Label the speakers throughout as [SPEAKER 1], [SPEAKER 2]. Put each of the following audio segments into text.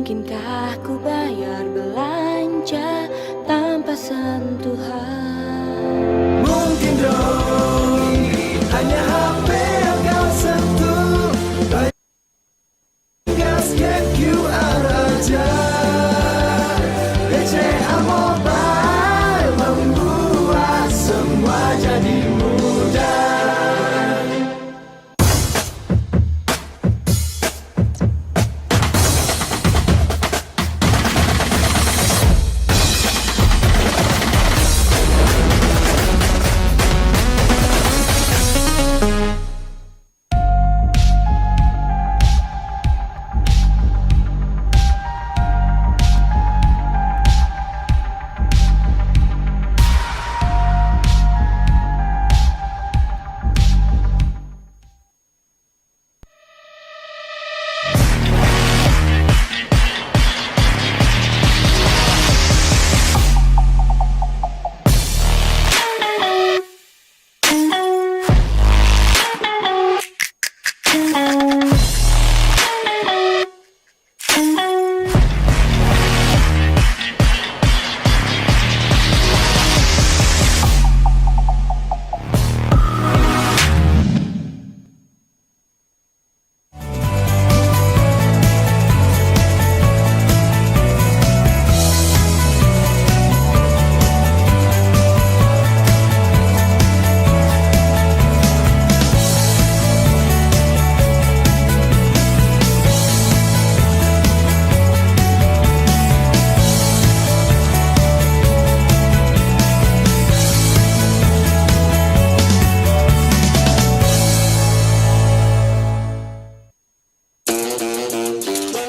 [SPEAKER 1] Mungkinkah ku bayar belanja tanpa sentuhan?
[SPEAKER 2] Mungkin dong, ini hanya HP yang kau sentuh. Tinggal scan QR aja. BCA Mobile membuat semua jadi mudah.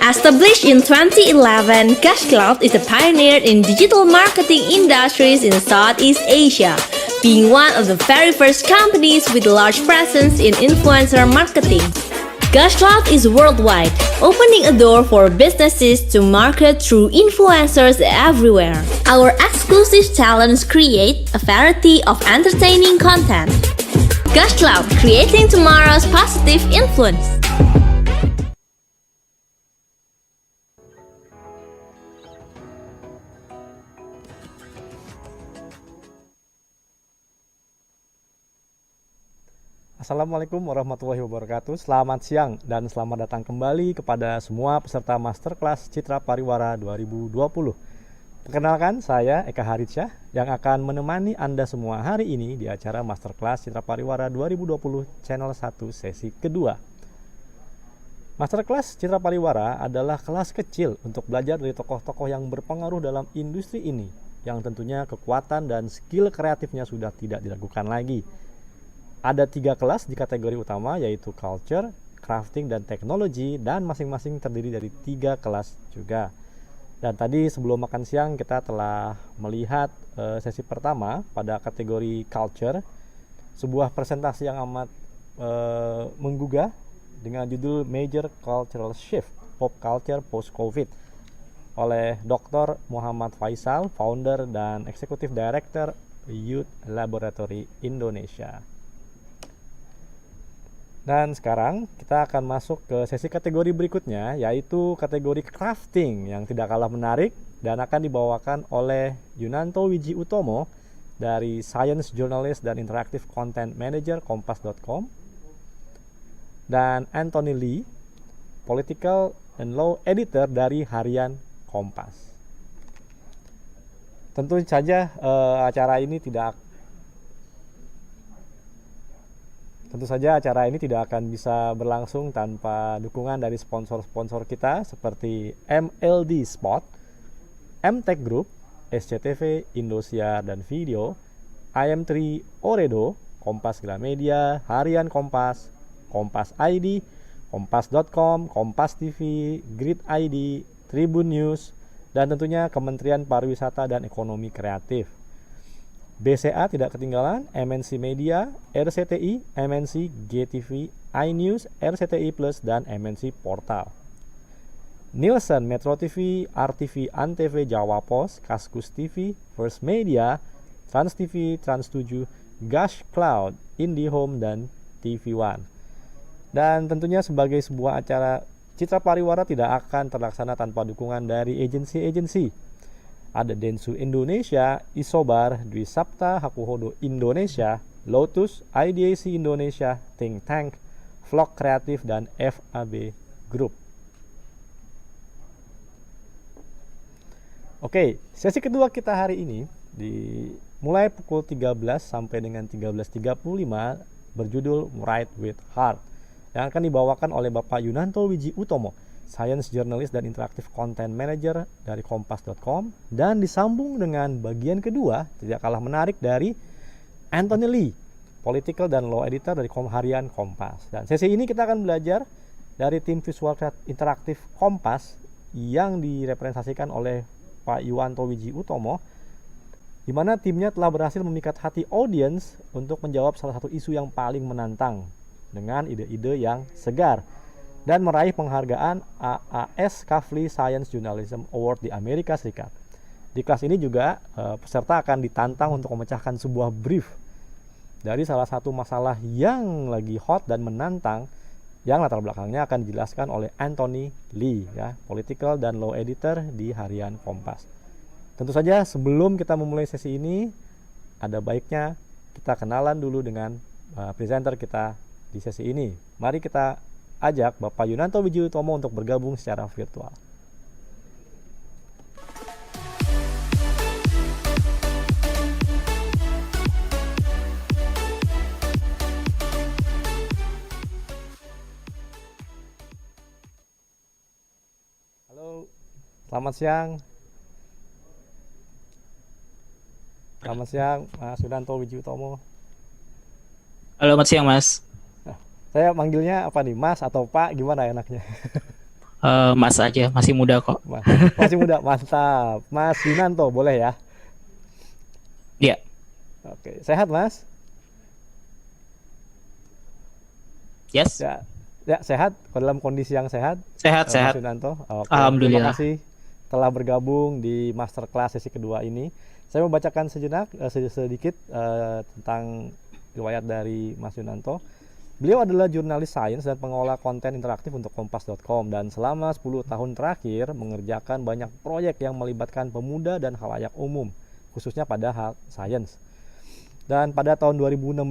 [SPEAKER 3] Established in 2011, CashCloud is a pioneer in digital marketing industries in Southeast Asia, being one of the very first companies with a large presence in influencer marketing. CashCloud is worldwide, opening a door for businesses to market through influencers everywhere. Our exclusive talents create a variety of entertaining content. CashCloud, creating tomorrow's positive influence.
[SPEAKER 4] Assalamualaikum warahmatullahi wabarakatuh. Selamat siang dan selamat datang kembali kepada semua peserta Masterclass Citra Pariwara 2020. Perkenalkan, saya Eka Haritsyah yang akan menemani Anda semua hari ini di acara Masterclass Citra Pariwara 2020 Channel 1 sesi kedua. Masterclass Citra Pariwara adalah kelas kecil untuk belajar dari tokoh-tokoh yang berpengaruh dalam industri ini, yang tentunya kekuatan dan skill kreatifnya sudah tidak diragukan lagi. Ada 3 kelas di kategori utama, yaitu Culture, Crafting, dan Technology, dan masing-masing terdiri dari 3 kelas juga. Dan tadi sebelum makan siang kita telah melihat sesi pertama pada kategori Culture, sebuah presentasi yang amat menggugah dengan judul Major Cultural Shift, Pop Culture Post-Covid oleh Dr. Muhammad Faisal, Founder dan Executive Director Youth Laboratory Indonesia. Dan sekarang kita akan masuk ke sesi kategori berikutnya, yaitu kategori crafting yang tidak kalah menarik dan akan dibawakan oleh Yunanto Wiji Utomo dari Science Journalist dan Interactive Content Manager Kompas.com, dan Anthony Lee, Political and Law Editor dari Harian Kompas. Tentu saja acara ini tidak akan bisa berlangsung tanpa dukungan dari sponsor-sponsor kita seperti MLD Spot, MTech Group, SCTV, Indosiar dan Video, IM3 Oredo, Kompas Gramedia, Harian Kompas, Kompas ID, Kompas.com, Kompas TV, Grid ID, Tribun News, dan tentunya Kementerian Pariwisata dan Ekonomi Kreatif. BCA tidak ketinggalan, MNC Media, RCTI, MNC GTV, iNews, RCTI Plus, dan MNC Portal. Nielsen, Metro TV, RTV, Antv, Jawa Pos, Kaskus TV, First Media, Trans TV, Trans 7, Gash Cloud, IndiHome, dan TV One. Dan tentunya sebagai sebuah acara Citra Pariwara tidak akan terlaksana tanpa dukungan dari agensi-agensi. Ada Densu Indonesia, Isobar, Dwi Sapta, Hakuhodo Indonesia, Lotus, IDAC Indonesia, Think Tank, Vlog Kreatif, dan FAB Group. Oke, sesi kedua kita hari ini mulai pukul 13 sampai dengan 13.35 berjudul Write with Heart yang akan dibawakan oleh Bapak Yunanto Wiji Utomo, Science Journalist dan Interactive Content Manager dari Kompas.com, dan disambung dengan bagian kedua tidak kalah menarik dari Anthony Lee, Political dan Law Editor dari Harian Kompas. Dan sesi ini kita akan belajar dari tim visual interaktif Kompas yang direpresentasikan oleh Pak Yuwanto Wiji Utomo, di mana timnya telah berhasil memikat hati audiens untuk menjawab salah satu isu yang paling menantang dengan ide-ide yang segar dan meraih penghargaan AAS Kavli Science Journalism Award di Amerika Serikat. Di kelas ini juga peserta akan ditantang untuk memecahkan sebuah brief dari salah satu masalah yang lagi hot dan menantang yang latar belakangnya akan dijelaskan oleh Anthony Lee, ya, Political dan Law Editor di Harian Kompas. Tentu saja sebelum kita memulai sesi ini, ada baiknya kita kenalan dulu dengan presenter kita di sesi ini. Mari kita ajak Bapak Yunanto Wiji Utomo untuk bergabung secara virtual. Halo, selamat siang. Selamat siang, Mas Yunanto Wiji Utomo.
[SPEAKER 5] Halo, selamat siang, Mas.
[SPEAKER 4] Saya manggilnya apa nih, Mas atau Pak? Gimana enaknya?
[SPEAKER 5] Mas aja, masih muda kok.
[SPEAKER 4] Mas, masih muda, mantap. Mas Yunanto, boleh ya?
[SPEAKER 5] Iya.
[SPEAKER 4] Oke, sehat Mas?
[SPEAKER 5] Yes.
[SPEAKER 4] Ya sehat. Dalam kondisi yang sehat.
[SPEAKER 5] Sehat, sehat.
[SPEAKER 4] Mas Yunanto. Oke,
[SPEAKER 5] Alhamdulillah.
[SPEAKER 4] terima kasih telah bergabung di masterclass sesi kedua ini. Saya membacakan sejenak sedikit tentang riwayat dari Mas Yunanto. Beliau adalah jurnalis sains dan pengelola konten interaktif untuk Kompas.com dan selama 10 tahun terakhir mengerjakan banyak proyek yang melibatkan pemuda dan khalayak umum, khususnya pada hal sains. Dan pada tahun 2016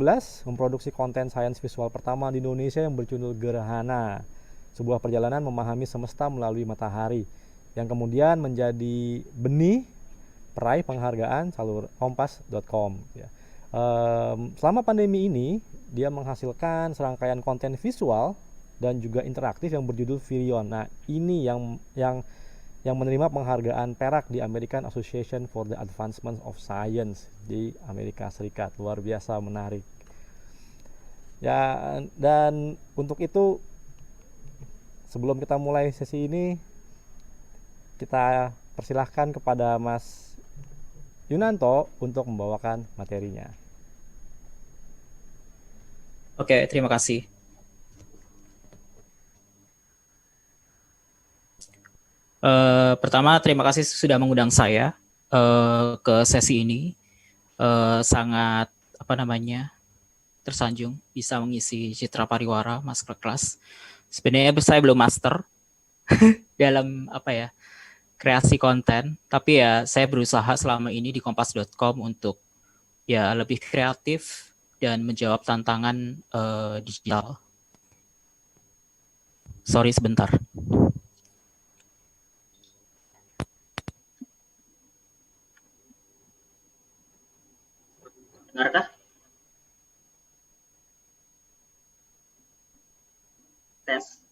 [SPEAKER 4] memproduksi konten sains visual pertama di Indonesia yang berjudul Gerhana, sebuah perjalanan memahami semesta melalui matahari, yang kemudian menjadi benih peraih penghargaan salur Kompas.com. Ya. Selama pandemi ini, dia menghasilkan serangkaian konten visual dan juga interaktif yang berjudul Virion. Nah, ini yang menerima penghargaan perak di American Association for the Advancement of Science di Amerika Serikat. Luar biasa menarik. Ya, dan untuk itu sebelum kita mulai sesi ini, kita persilahkan kepada Mas Yunanto untuk membawakan materinya.
[SPEAKER 5] Oke, terima kasih. Pertama, terima kasih sudah mengundang saya ke sesi ini. Sangat tersanjung bisa mengisi Citra Pariwara Masterclass. Sebenarnya saya belum master dalam kreasi konten, tapi ya saya berusaha selama ini di Kompas.com untuk ya lebih kreatif dan menjawab tantangan digital. Sorry sebentar. Dengarkah? Tes.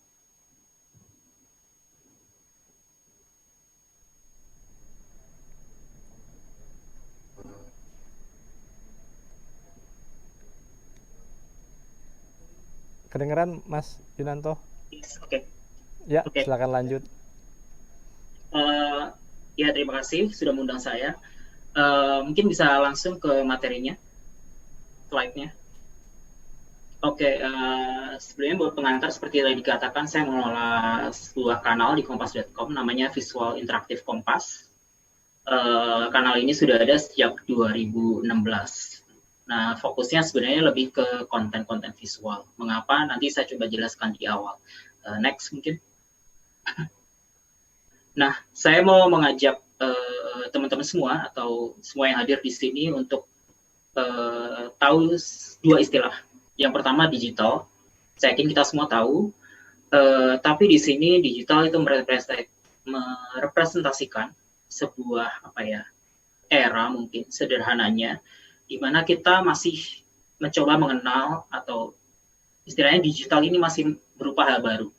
[SPEAKER 4] Kedengeran Mas Yunanto?
[SPEAKER 5] Oke.
[SPEAKER 4] Ya,
[SPEAKER 5] Oke.
[SPEAKER 4] silakan lanjut.
[SPEAKER 5] Ya, terima kasih sudah mengundang saya. Mungkin bisa langsung ke materinya, slide-nya. Oke, sebelumnya buat pengantar seperti yang dikatakan, saya mengelola sebuah kanal di Kompas.com namanya Visual Interaktif Kompas. Kanal ini sudah ada sejak 2016. Nah, fokusnya sebenarnya lebih ke konten-konten visual. Mengapa? Nanti saya coba jelaskan di awal. Next mungkin. Nah, saya mau mengajak teman-teman semua atau semua yang hadir di sini untuk tahu dua istilah. Yang pertama digital. Saya yakin kita semua tahu. Tapi di sini digital itu merepresentasikan sebuah era mungkin sederhananya, di mana kita masih mencoba mengenal atau istilahnya digital ini masih berupa hal baru.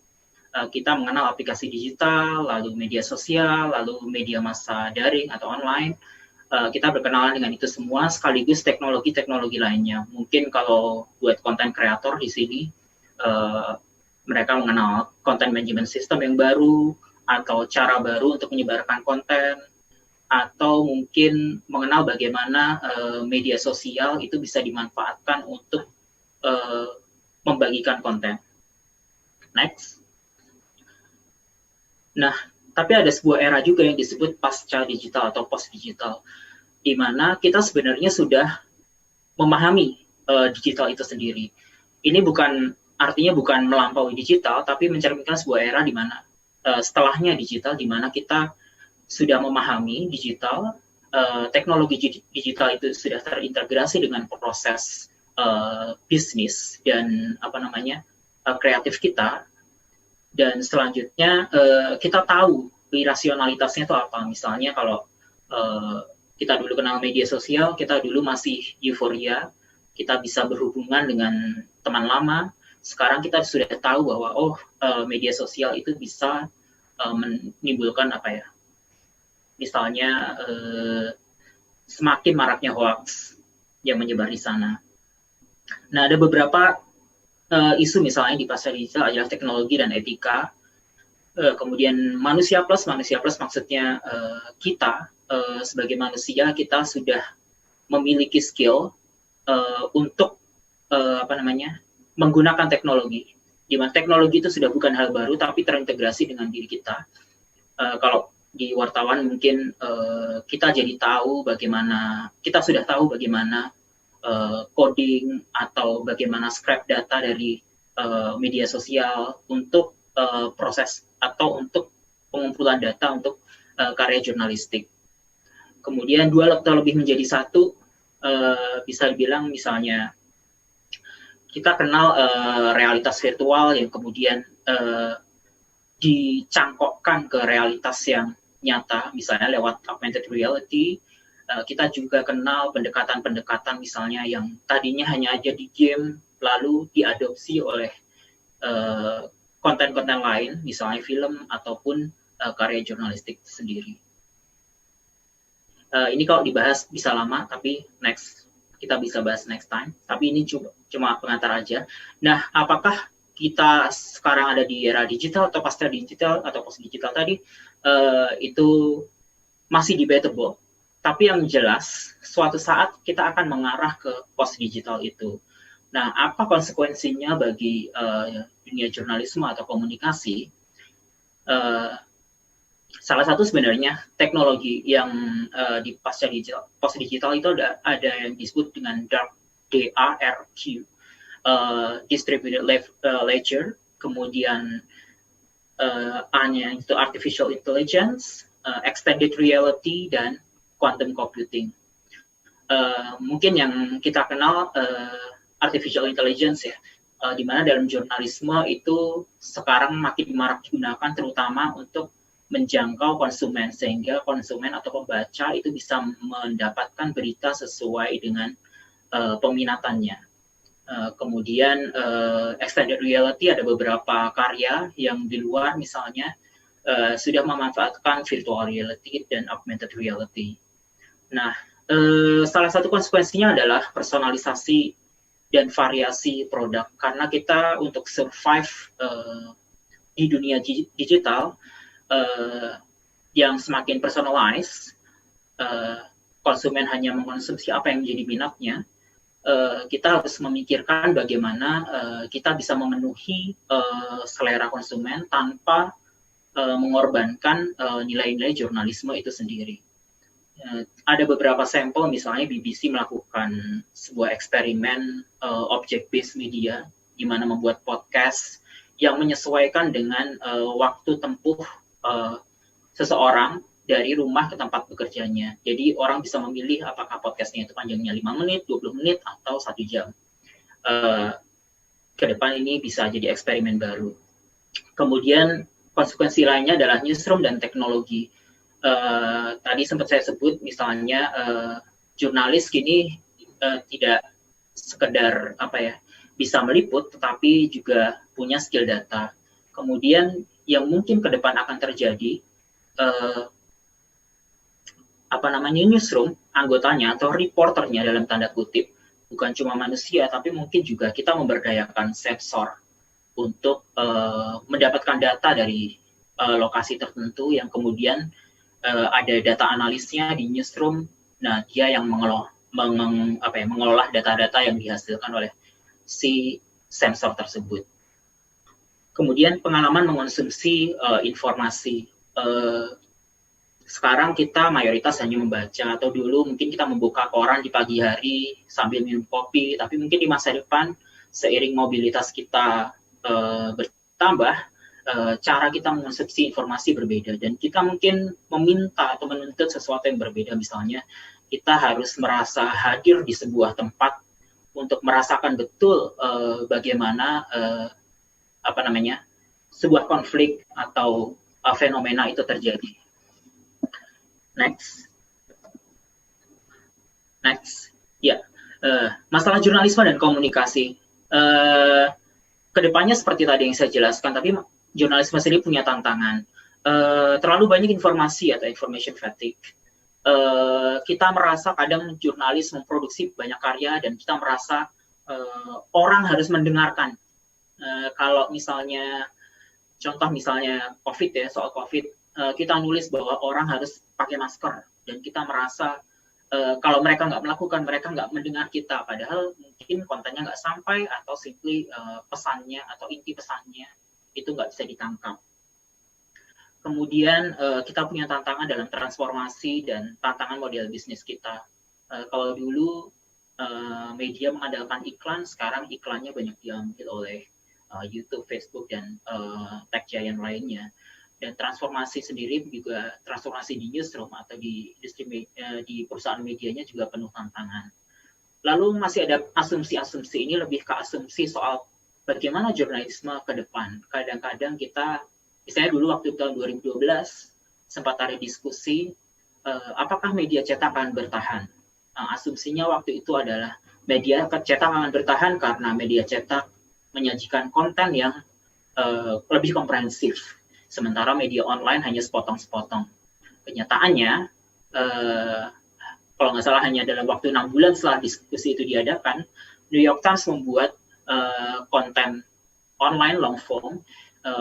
[SPEAKER 5] Kita mengenal aplikasi digital, lalu media sosial, lalu media massa daring atau online. Kita berkenalan dengan itu semua sekaligus teknologi-teknologi lainnya. Mungkin kalau buat konten kreator di sini, mereka mengenal content management system yang baru, atau cara baru untuk menyebarkan konten, atau mungkin mengenal bagaimana media sosial itu bisa dimanfaatkan untuk membagikan konten. Next. Nah, tapi ada sebuah era juga yang disebut pasca digital atau post digital, di mana kita sebenarnya sudah memahami digital itu sendiri. Ini artinya bukan melampaui digital, tapi mencerminkan sebuah era di mana setelahnya digital, di mana kita sudah memahami digital, teknologi digital itu sudah terintegrasi dengan proses bisnis dan kreatif kita. Dan selanjutnya kita tahu irasionalitasnya itu apa. Misalnya kalau kita dulu kenal media sosial, kita dulu masih euforia, kita bisa berhubungan dengan teman lama. Sekarang kita sudah tahu bahwa media sosial itu bisa menimbulkan misalnya semakin maraknya hoax yang menyebar di sana. Nah, ada beberapa isu misalnya di pasar digital adalah teknologi dan etika. Kemudian manusia plus maksudnya kita sebagai manusia, kita sudah memiliki skill untuk menggunakan teknologi. Di mana teknologi itu sudah bukan hal baru tapi terintegrasi dengan diri kita. Kalau di wartawan mungkin kita sudah tahu bagaimana coding atau bagaimana scrap data dari media sosial untuk proses atau untuk pengumpulan data untuk karya jurnalistik. Kemudian dua atau lebih menjadi satu, bisa dibilang misalnya kita kenal realitas virtual yang kemudian dicangkokkan ke realitas yang nyata, misalnya lewat augmented reality. Kita juga kenal pendekatan-pendekatan misalnya yang tadinya hanya aja di game, lalu diadopsi oleh konten-konten lain, misalnya film ataupun karya jurnalistik sendiri. Ini kalau dibahas bisa lama, tapi kita bisa bahas next time. Tapi ini cuma pengantar aja. Nah, apakah kita sekarang ada di era digital atau pasca digital atau post digital tadi, itu masih debatable. Tapi yang jelas, suatu saat kita akan mengarah ke post-digital itu. Nah, apa konsekuensinya bagi dunia jurnalisme atau komunikasi? Salah satu sebenarnya teknologi yang di pasca digital, post-digital itu ada yang disebut dengan DRQ, Distributed Ledger, kemudian A-nya itu Artificial Intelligence, Extended Reality, dan quantum computing. Mungkin yang kita kenal artificial intelligence ya, di mana dalam jurnalisme itu sekarang makin marak digunakan terutama untuk menjangkau konsumen, sehingga konsumen atau pembaca itu bisa mendapatkan berita sesuai dengan peminatannya. Kemudian extended reality, ada beberapa karya yang di luar misalnya sudah memanfaatkan virtual reality dan augmented reality. Nah, salah satu konsekuensinya adalah personalisasi dan variasi produk. Karena kita untuk survive di dunia digital yang semakin personalized, konsumen hanya mengkonsumsi apa yang menjadi minatnya, kita harus memikirkan bagaimana kita bisa memenuhi selera konsumen tanpa mengorbankan nilai-nilai jurnalisme itu sendiri. Ada beberapa sampel, misalnya BBC melakukan sebuah eksperimen object based media, di mana membuat podcast yang menyesuaikan dengan waktu tempuh seseorang dari rumah ke tempat bekerjanya. Jadi orang bisa memilih apakah podcastnya itu panjangnya 5 menit, 20 menit, atau 1 jam. Ke depan ini bisa jadi eksperimen baru. Kemudian konsekuensi lainnya adalah newsroom dan teknologi. Tadi sempat saya sebut misalnya jurnalis kini tidak sekedar bisa meliput, tetapi juga punya skill data. Kemudian yang mungkin ke depan akan terjadi, newsroom, anggotanya atau reporternya dalam tanda kutip, bukan cuma manusia, tapi mungkin juga kita memberdayakan sensor untuk mendapatkan data dari lokasi tertentu yang kemudian ada data analisnya di newsroom. Nah, dia yang mengelola data-data yang dihasilkan oleh si sensor tersebut. Kemudian pengalaman mengonsumsi informasi. Sekarang kita mayoritas hanya membaca, atau dulu mungkin kita membuka koran di pagi hari sambil minum kopi, tapi mungkin di masa depan seiring mobilitas kita bertambah, cara kita mengonsumsi informasi berbeda, dan kita mungkin meminta atau menuntut sesuatu yang berbeda. Misalnya kita harus merasa hadir di sebuah tempat untuk merasakan betul bagaimana sebuah konflik atau fenomena itu terjadi. Next, ya, masalah jurnalisme dan komunikasi. Kedepannya seperti tadi yang saya jelaskan, tapi jurnalisme sendiri punya tantangan. Terlalu banyak informasi atau information fatigue. Kita merasa kadang jurnalis memproduksi banyak karya dan kita merasa orang harus mendengarkan. Kalau misalnya, contoh misalnya COVID ya, soal COVID, kita nulis bahwa orang harus pakai masker, dan kita merasa kalau mereka nggak melakukan, mereka nggak mendengar kita, padahal mungkin kontennya nggak sampai, atau simply pesannya atau inti pesannya itu nggak bisa ditangkap. Kemudian kita punya tantangan dalam transformasi dan tantangan model bisnis kita. Kalau dulu media mengandalkan iklan, sekarang iklannya banyak diambil oleh YouTube, Facebook, dan tech giant lainnya. Dan transformasi sendiri juga, transformasi di newsroom atau di perusahaan medianya juga penuh tantangan. Lalu masih ada asumsi-asumsi, ini lebih ke asumsi soal bagaimana jurnalisme ke depan. Kadang-kadang kita, misalnya dulu waktu tahun 2012, sempat ada diskusi, apakah media cetak akan bertahan? Asumsinya waktu itu adalah media cetak akan bertahan karena media cetak menyajikan konten yang lebih komprehensif, sementara media online hanya sepotong-sepotong. Kenyataannya, kalau nggak salah hanya dalam waktu 6 bulan setelah diskusi itu diadakan, New York Times membuat konten online long form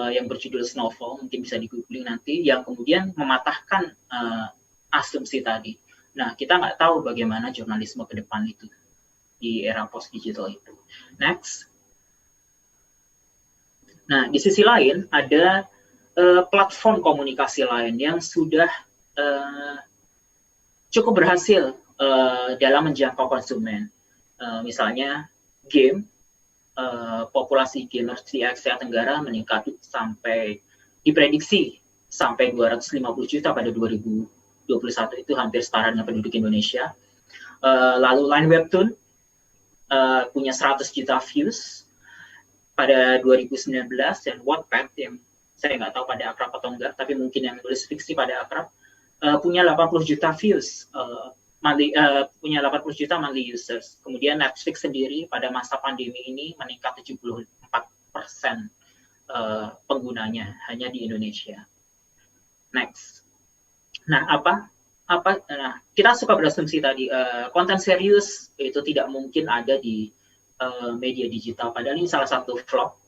[SPEAKER 5] yang berjudul Snowfall, mungkin bisa di-googling nanti, yang kemudian mematahkan asumsi tadi. Nah, kita nggak tahu bagaimana jurnalisme ke depan itu di era post-digital itu. Next. Nah, di sisi lain ada platform komunikasi lain yang sudah cukup berhasil dalam menjangkau konsumen. Misalnya game, populasi gamers di Asia Tenggara meningkat sampai, diprediksi sampai 250 juta pada 2021, itu hampir setara dengan penduduk Indonesia. Lalu Line Webtoon punya 100 juta views pada 2019, dan Wattpad yang saya nggak tahu pada akrab atau enggak, tapi mungkin yang nulis fiksi pada akrab, punya 80 juta views, punya 80 juta monthly users. Kemudian Netflix sendiri pada masa pandemi ini meningkat 74% penggunanya hanya di Indonesia. Next. Nah, nah, kita suka berasumsi tadi konten serius itu tidak mungkin ada di media digital, padahal ini salah satu vlog.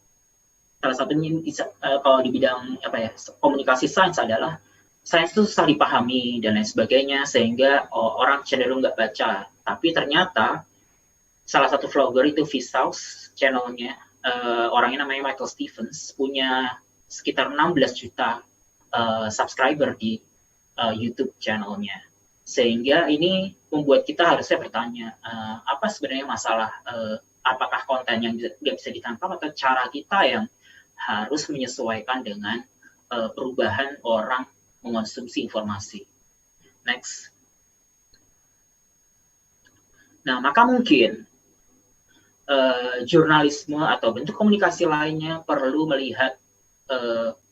[SPEAKER 5] Salah satunya kalau di bidang komunikasi sains adalah sains itu susah dipahami dan lain sebagainya, sehingga orang cenderung nggak baca. Tapi ternyata salah satu vlogger itu Vsauce channelnya, orangnya namanya Michael Stevens, punya sekitar 16 juta subscriber di YouTube channelnya. Sehingga ini membuat kita harusnya bertanya, apa sebenarnya masalah, apakah konten yang nggak bisa ditangkap, atau cara kita yang harus menyesuaikan dengan perubahan orang mengonsumsi informasi. Next. Nah, maka mungkin jurnalisme atau bentuk komunikasi lainnya perlu melihat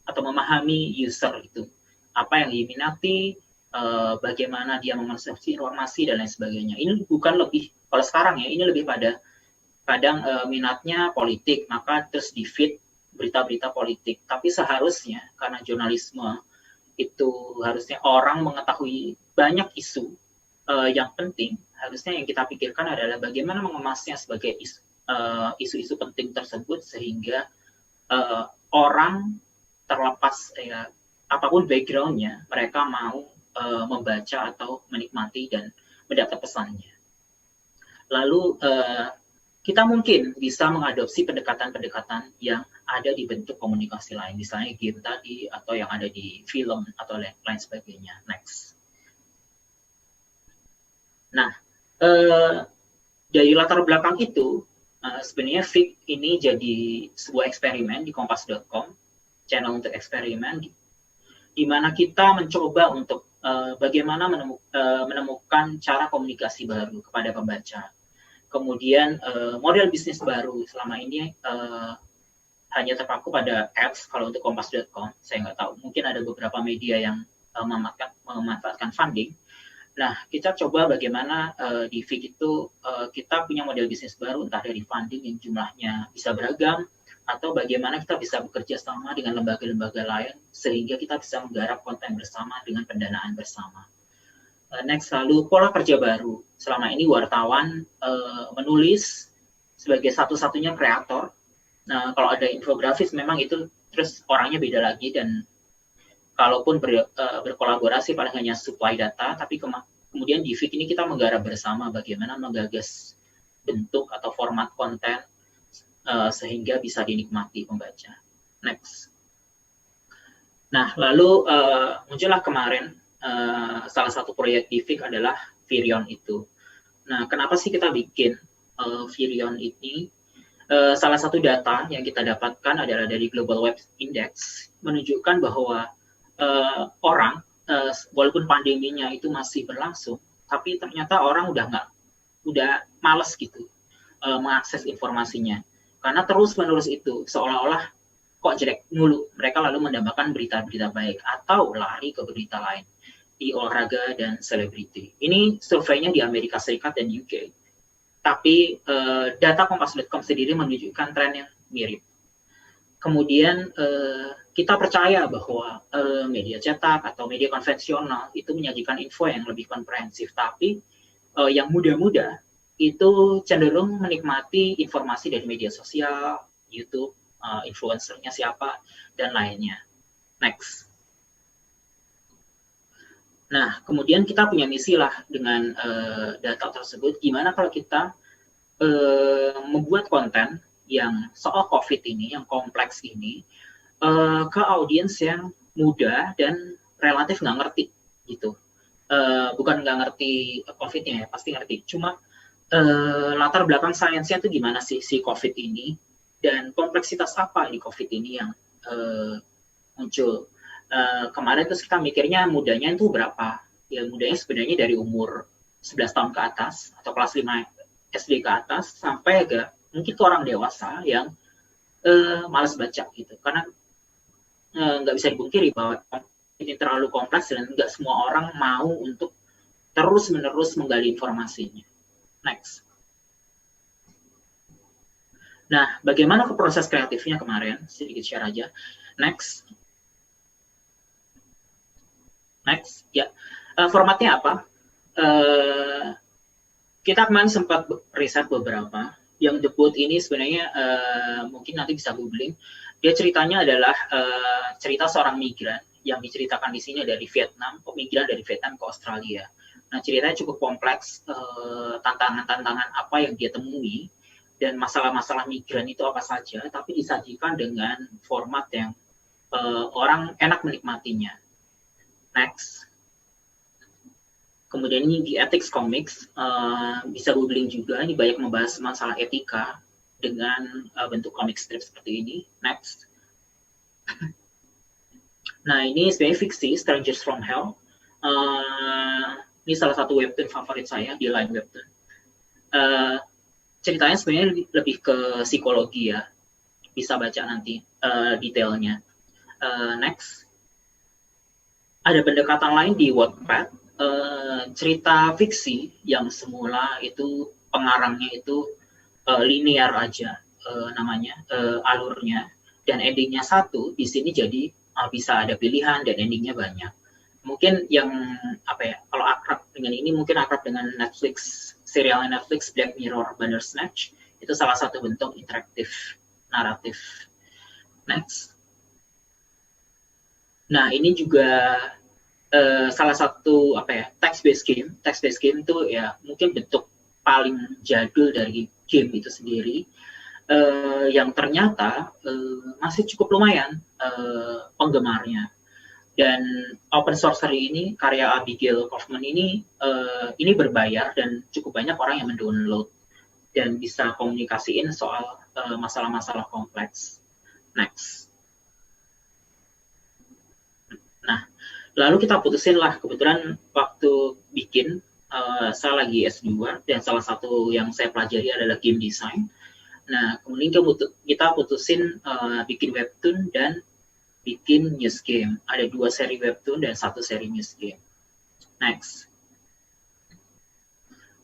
[SPEAKER 5] atau memahami user itu, apa yang diminati, bagaimana dia mengonsumsi informasi dan lain sebagainya. Ini bukan lebih, kalau sekarang ya, ini lebih pada kadang minatnya politik, maka terus di-feed berita-berita politik. Tapi seharusnya karena jurnalisme itu harusnya orang mengetahui banyak isu yang penting, harusnya yang kita pikirkan adalah bagaimana mengemasnya sebagai isu-isu penting tersebut sehingga orang terlepas apapun background-nya, mereka mau membaca atau menikmati dan mendapat pesannya. Lalu kita mungkin bisa mengadopsi pendekatan-pendekatan yang ada di bentuk komunikasi lain, misalnya game tadi atau yang ada di film atau lain sebagainya. Next. Nah, dari latar belakang itu, sebenarnya Fig ini jadi sebuah eksperimen di kompas.com, channel untuk eksperimen, di mana kita mencoba untuk bagaimana menemukan cara komunikasi baru kepada pembaca. Kemudian model bisnis baru selama ini hanya terpaku pada ads kalau untuk kompas.com, saya nggak tahu, mungkin ada beberapa media yang memanfaatkan funding. Nah, kita coba bagaimana di Fig itu kita punya model bisnis baru, entah dari funding yang jumlahnya bisa beragam, atau bagaimana kita bisa bekerja sama dengan lembaga-lembaga lain, sehingga kita bisa menggarap konten bersama dengan pendanaan bersama. Next, lalu pola kerja baru. Selama ini wartawan menulis sebagai satu-satunya kreator. Nah, kalau ada infografis memang itu terus orangnya beda lagi, dan kalaupun berkolaborasi paling hanya supply data, tapi kemudian di Fig ini kita menggarap bersama bagaimana menggagas bentuk atau format konten sehingga bisa dinikmati pembaca. Next. Nah, lalu muncullah kemarin salah satu proyek di Fig adalah Virion itu. Nah, kenapa sih kita bikin Virion ini? Salah satu data yang kita dapatkan adalah dari Global Web Index, menunjukkan bahwa orang, walaupun pandeminya itu masih berlangsung, tapi ternyata orang udah malas gitu mengakses informasinya, karena terus-menerus itu seolah-olah kok jelek mulu. Mereka lalu mendambakan berita-berita baik atau lari ke berita lain di olahraga dan selebriti. Ini surveinya di Amerika Serikat dan UK, tapi data kompas.com sendiri menunjukkan tren yang mirip. Kemudian kita percaya bahwa media cetak atau media konvensional itu menyajikan info yang lebih komprehensif, tapi yang muda-muda itu cenderung menikmati informasi dari media sosial, YouTube, influencernya siapa, dan lainnya. Next. Nah, kemudian kita punya misi lah dengan data tersebut, gimana kalau kita membuat konten yang soal COVID ini, yang kompleks ini, ke audiens yang muda dan relatif nggak ngerti gitu. Bukan nggak ngerti COVID-nya ya, pasti ngerti. Cuma latar belakang sainsnya itu gimana sih si COVID ini, dan kompleksitas apa di COVID ini yang muncul. Kemarin terus kita mikirnya mudanya itu berapa? Ya mudanya sebenarnya dari umur 11 tahun ke atas atau kelas 5 SD ke atas sampai agak mungkin ke orang dewasa yang malas baca gitu, karena nggak bisa dipungkiri bahwa ini terlalu kompleks dan nggak semua orang mau untuk terus-menerus menggali informasinya. Next. Nah, bagaimana ke proses kreatifnya kemarin? Sedikit share aja. Next. Next, ya. Formatnya apa? Kita kemarin sempat riset beberapa. Yang debut ini sebenarnya mungkin nanti bisa googling. Dia ceritanya adalah cerita seorang migran yang diceritakan di sini dari Vietnam, migran dari Vietnam ke Australia. Nah, ceritanya cukup kompleks, tantangan-tantangan apa yang dia temui dan masalah-masalah migran itu apa saja, tapi disajikan dengan format yang orang enak menikmatinya. Next. Kemudian ini di Ethics Comics, bisa googling juga, ini banyak membahas masalah etika dengan bentuk comic strip seperti ini. Next. Nah, ini sebenarnya fiksi, Strangers from Hell. Ini salah satu webtoon favorit saya di Line Webtoon. Ceritanya sebenarnya lebih ke psikologi ya. Bisa baca nanti detailnya. Next. Ada pendekatan lain di Wattpad. Cerita fiksi yang semula itu pengarangnya itu linear aja namanya, alurnya. Dan endingnya satu, di sini jadi bisa ada pilihan dan endingnya banyak. Mungkin yang kalau akrab dengan ini mungkin akrab dengan Netflix, serial Netflix Black Mirror Bandersnatch, itu salah satu bentuk interaktif naratif. Next. Nah, ini juga salah satu text-based game. Text-based game itu ya mungkin bentuk paling jadul dari game itu sendiri. Yang ternyata masih cukup lumayan penggemarnya. Dan Open Sorcery ini, karya Abigail Kaufman ini berbayar dan cukup banyak orang yang mendownload dan bisa komunikasiin soal masalah-masalah kompleks. Next. Nah, lalu kita putusin lah, kebetulan waktu bikin, saya lagi S2 dan salah satu yang saya pelajari adalah game design. Nah, kemudian kita putusin bikin webtoon dan bikin news game. Ada 2 seri webtoon dan 1 seri news game. Next.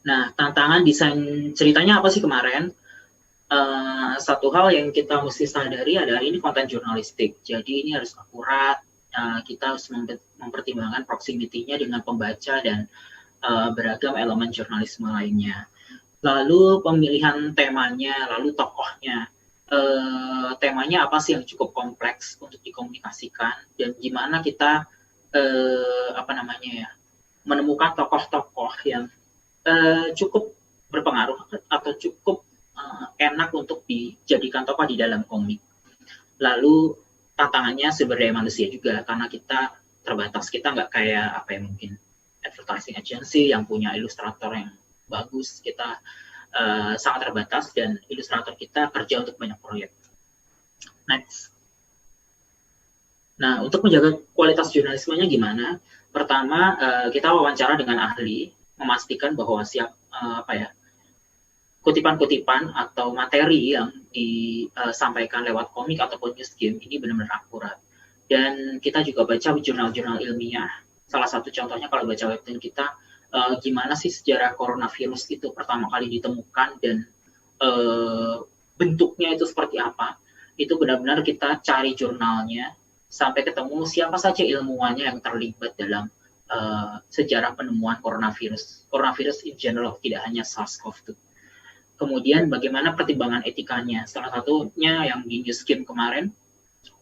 [SPEAKER 5] Nah, tantangan desain ceritanya apa sih kemarin? Satu hal yang kita mesti sadari adalah ini konten jurnalistik. Jadi ini harus akurat. Kita harus mempertimbangkan proximity-nya dengan pembaca dan beragam elemen jurnalisme lainnya. Lalu pemilihan temanya, lalu tokohnya. Temanya apa sih yang cukup kompleks untuk dikomunikasikan dan gimana kita menemukan tokoh-tokoh yang cukup berpengaruh atau cukup enak untuk dijadikan tokoh di dalam komik. Lalu tantangannya sumber daya manusia juga karena kita terbatas, kita nggak kayak mungkin advertising agency yang punya ilustrator yang bagus. Kita sangat terbatas dan ilustrator kita kerja untuk banyak proyek. Next. Nah, untuk menjaga kualitas jurnalismenya gimana? Pertama, kita wawancara dengan ahli, memastikan bahwa kutipan-kutipan atau materi yang disampaikan lewat komik ataupun news game ini benar-benar akurat. Dan kita juga baca jurnal-jurnal ilmiah. Salah satu contohnya kalau baca webtoon kita, gimana sih sejarah coronavirus itu pertama kali ditemukan dan bentuknya itu seperti apa. Itu benar-benar kita cari jurnalnya sampai ketemu siapa saja ilmuwannya yang terlibat dalam sejarah penemuan coronavirus. Coronavirus in general, tidak hanya SARS-CoV-2. Kemudian bagaimana pertimbangan etikanya. Salah satunya yang di news game kemarin,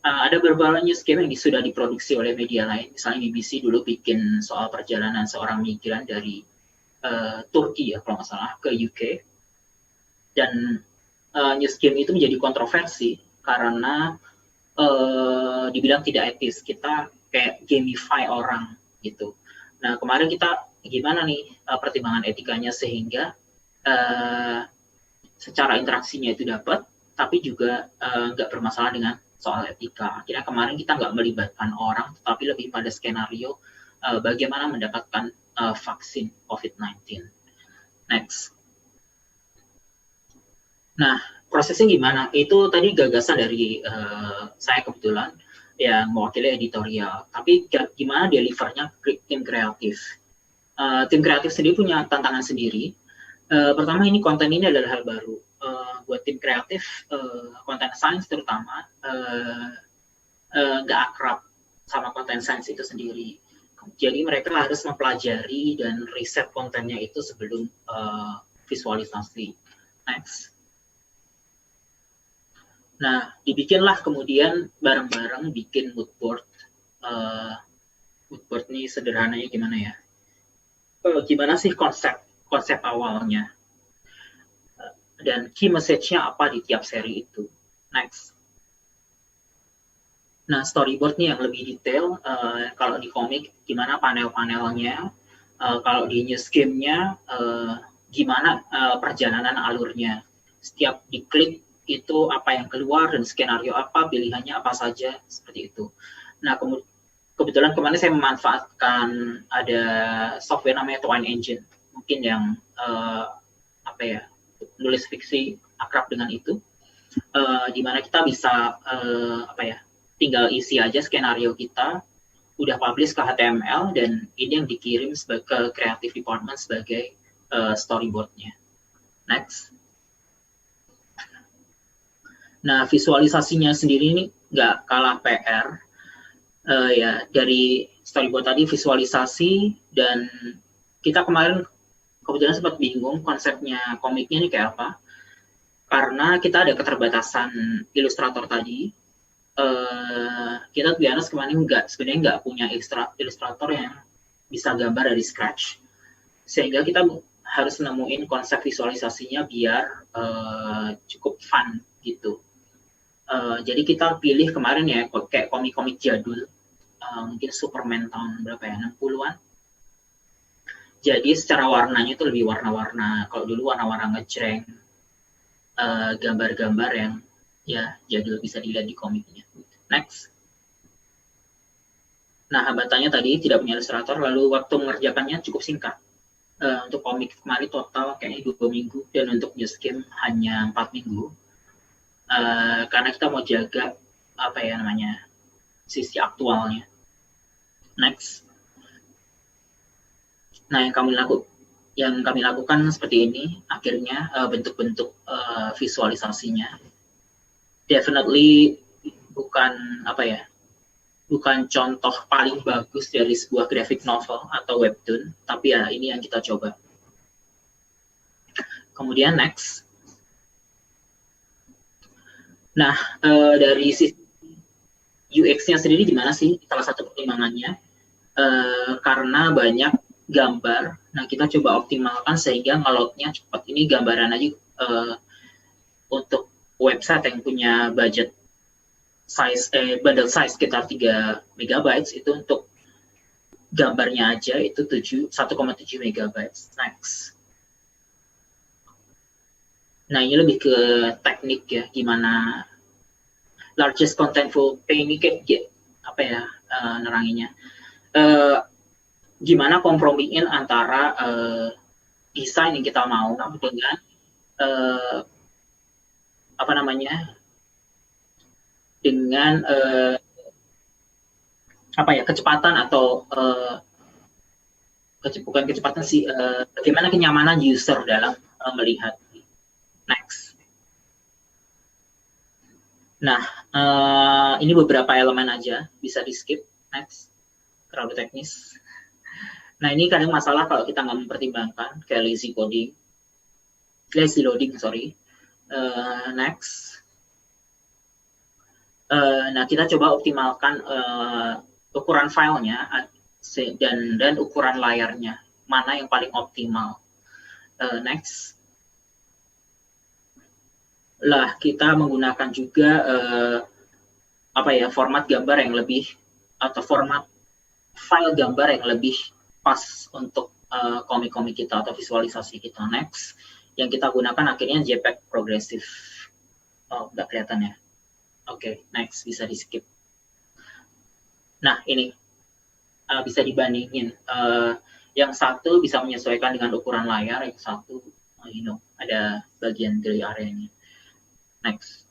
[SPEAKER 5] ada beberapa news game yang sudah diproduksi oleh media lain. Misalnya BBC dulu bikin soal perjalanan seorang migran dari Turki ya kalau nggak salah ke UK. Dan news game itu menjadi kontroversi karena dibilang tidak etis. Kita kayak gamify orang gitu. Nah, kemarin kita gimana nih pertimbangan etikanya sehingga secara interaksinya itu dapat, tapi juga nggak bermasalah dengan soal etika. Akhirnya kemarin kita nggak melibatkan orang, tetapi lebih pada skenario bagaimana mendapatkan vaksin COVID-19. Next. Nah, prosesnya gimana? Itu tadi gagasan dari saya kebetulan yang mewakili editorial. Tapi gimana delivernya tim kreatif? Tim kreatif sendiri punya tantangan sendiri. Pertama, ini konten ini adalah hal baru. Buat tim kreatif, konten sains terutama, nggak akrab sama konten sains itu sendiri. Jadi mereka harus mempelajari dan riset kontennya itu sebelum visualisasi. Next. Nah, dibikinlah kemudian bareng-bareng bikin mood board. Mood board ini sederhananya gimana ya? Gimana sih konsep awalnya? Dan key message-nya apa di tiap seri itu. Next. Nah, storyboard nih yang lebih detail. Kalau di komik, gimana panel-panelnya. Kalau di news game-nya, gimana perjalanan alurnya. Setiap diklik itu apa yang keluar dan skenario apa, pilihannya apa saja, seperti itu. Nah, kebetulan kemarin saya memanfaatkan ada software namanya Twine Engine, mungkin yang nulis fiksi akrab dengan itu, di mana kita bisa tinggal isi aja skenario kita, udah publish ke HTML, dan ini yang dikirim ke creative department sebagai storyboardnya. Next. Nah, visualisasinya sendiri ini nggak kalah PR. Ya, dari storyboard tadi visualisasi, dan kita kemarin kebetulan sempat bingung konsepnya komiknya ini kayak apa, karena kita ada keterbatasan ilustrator tadi. Kita biasa sebenarnya nggak punya ilustrator yang bisa gambar dari scratch, sehingga kita harus nemuin konsep visualisasinya biar cukup fun gitu. Jadi kita pilih kemarin ya kayak komik-komik jadul, mungkin Superman tahun berapa ya, 60-an. Jadi secara warnanya itu lebih warna-warna, kalau dulu warna-warna ngejreng, gambar-gambar yang ya jadul bisa dilihat di komiknya. Next. Nah, hambatannya tadi tidak punya ilustrator, lalu waktu mengerjakannya cukup singkat. Untuk komik kemarin total kayaknya 2 minggu, dan untuk news game hanya 4 minggu. Karena kita mau jaga sisi aktualnya. Next. Nah, yang kami lakukan seperti ini, akhirnya bentuk-bentuk visualisasinya. Definitely bukan contoh paling bagus dari sebuah graphic novel atau webtoon, tapi ya ini yang kita coba. Kemudian next. Nah, dari sisi UX-nya sendiri gimana sih? Salah satu pertimbangannya, karena banyak gambar, nah kita coba optimalkan sehingga nge-load-nya cepat. Ini gambaran aja untuk website yang punya budget bundle size sekitar 3 MB, itu untuk gambarnya aja itu 1,7 MB. Next. Nah, ini lebih ke teknik ya, gimana largest contentful page ini neranginya. Gimana kompromiin antara desain yang kita mau dengan dengan kecepatan atau bukan kecepatan sih, bagaimana kenyamanan user dalam melihat. Next. Nah, ini beberapa elemen aja, bisa di skip. Next. Terlalu teknis. Nah, ini kadang masalah kalau kita nggak mempertimbangkan, kayak lazy loading. Next. Nah, kita coba optimalkan ukuran filenya dan ukuran layarnya, mana yang paling optimal. Next. Lah, kita menggunakan juga format gambar yang lebih, atau format file gambar yang lebih pas untuk komik-komik kita atau visualisasi kita. Next, yang kita gunakan akhirnya JPEG progresif. Oh, nggak kelihatan ya. Oke, next, bisa di skip. Nah, ini bisa dibandingin. Yang satu bisa menyesuaikan dengan ukuran layar, yang satu ada bagian gray area-nya. Next.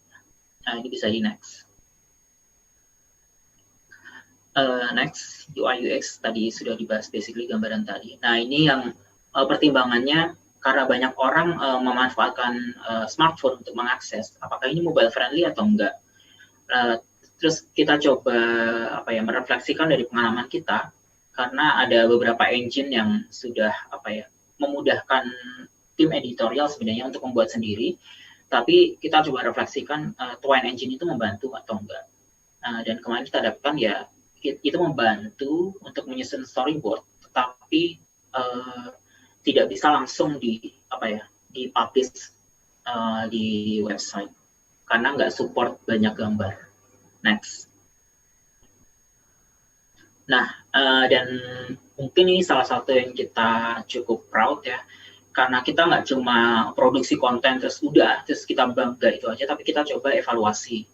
[SPEAKER 5] Nah, ini bisa di next. Next, UI UX tadi sudah dibahas basically gambaran tadi. Nah, ini yang pertimbangannya karena banyak orang memanfaatkan smartphone untuk mengakses, apakah ini mobile friendly atau enggak. Terus kita coba merefleksikan dari pengalaman kita, karena ada beberapa engine yang sudah memudahkan tim editorial sebenarnya untuk membuat sendiri. Tapi kita coba refleksikan Twine Engine itu membantu atau enggak. Dan kemarin kita dapatkan ya itu membantu untuk menyusun storyboard, tetapi tidak bisa langsung di-publish di website karena nggak support banyak gambar. Next. Nah, dan mungkin ini salah satu yang kita cukup proud ya. Karena kita nggak cuma produksi konten terus kita bangga itu aja, tapi kita coba evaluasi.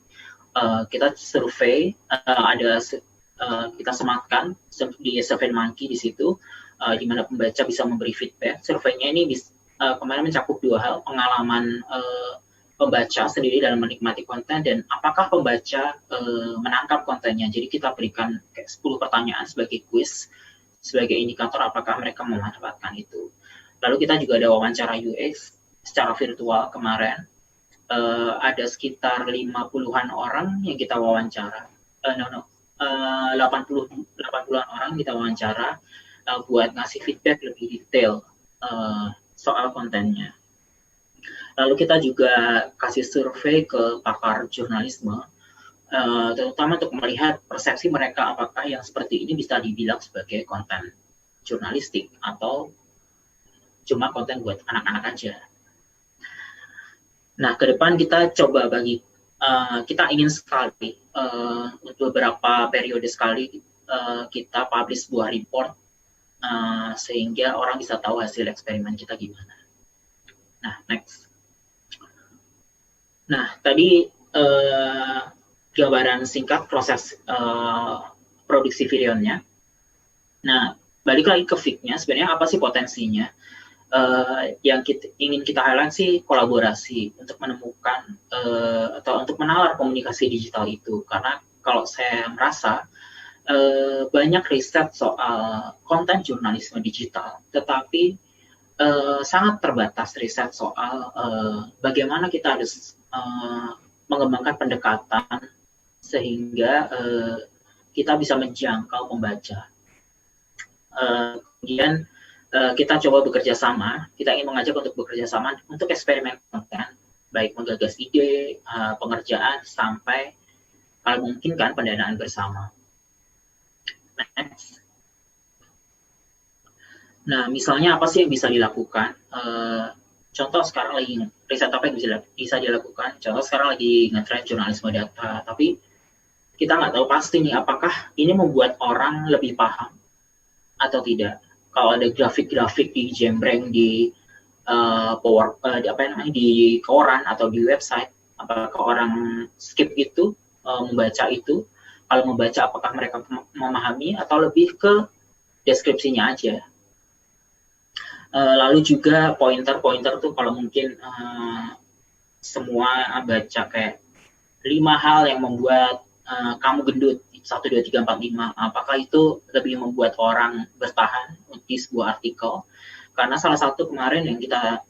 [SPEAKER 5] Kita survei, ada kita sematkan di SurveyMonkey di situ, di mana pembaca bisa memberi feedback. Surveinya ini kemarin mencakup 2 hal, pengalaman pembaca sendiri dalam menikmati konten dan apakah pembaca menangkap kontennya. Jadi kita berikan 10 pertanyaan sebagai quiz, sebagai indikator apakah mereka memanfaatkan itu. Lalu kita juga ada wawancara UX secara virtual kemarin. Ada sekitar 50-an orang yang kita wawancara. 80-an orang kita wawancara buat ngasih feedback lebih detail soal kontennya. Lalu kita juga kasih survei ke pakar jurnalisme, terutama untuk melihat persepsi mereka apakah yang seperti ini bisa dibilang sebagai konten jurnalistik atau cuma konten buat anak-anak aja. Nah, ke depan kita coba kita ingin sekali untuk beberapa periode sekali kita publish sebuah report sehingga orang bisa tahu hasil eksperimen kita gimana. Nah, next. Nah, tadi gambaran singkat proses produksi videonya. Nah, balik lagi ke FIG-nya, sebenarnya apa sih potensinya? Yang ingin kita highlight sih kolaborasi untuk menemukan atau untuk menalar komunikasi digital itu. Karena kalau saya merasa banyak riset soal konten jurnalisme digital, tetapi sangat terbatas riset soal bagaimana kita harus mengembangkan pendekatan sehingga kita bisa menjangkau pembaca. Kemudian kita coba bekerja sama, kita ingin mengajak untuk bekerja sama untuk eksperimen konten, baik menggagas ide, pengerjaan, sampai kalau mungkin kan pendanaan bersama. Next. Nah, misalnya apa sih yang bisa dilakukan? Contoh sekarang lagi, riset apa yang bisa dilakukan? Contoh sekarang lagi nge-trend jurnalisme data, tapi kita nggak tahu pasti nih apakah ini membuat orang lebih paham atau tidak. Kalau ada grafik-grafik di jembreng di di koran atau di website, apakah orang skip itu, membaca itu? Kalau membaca, apakah mereka memahami atau lebih ke deskripsinya aja? Lalu juga pointer tuh kalau mungkin semua baca kayak 5 hal yang membuat kamu gendut, 1, 2, 3, 4, 5. Apakah itu lebih membuat orang bertahan di sebuah artikel? Karena salah satu kemarin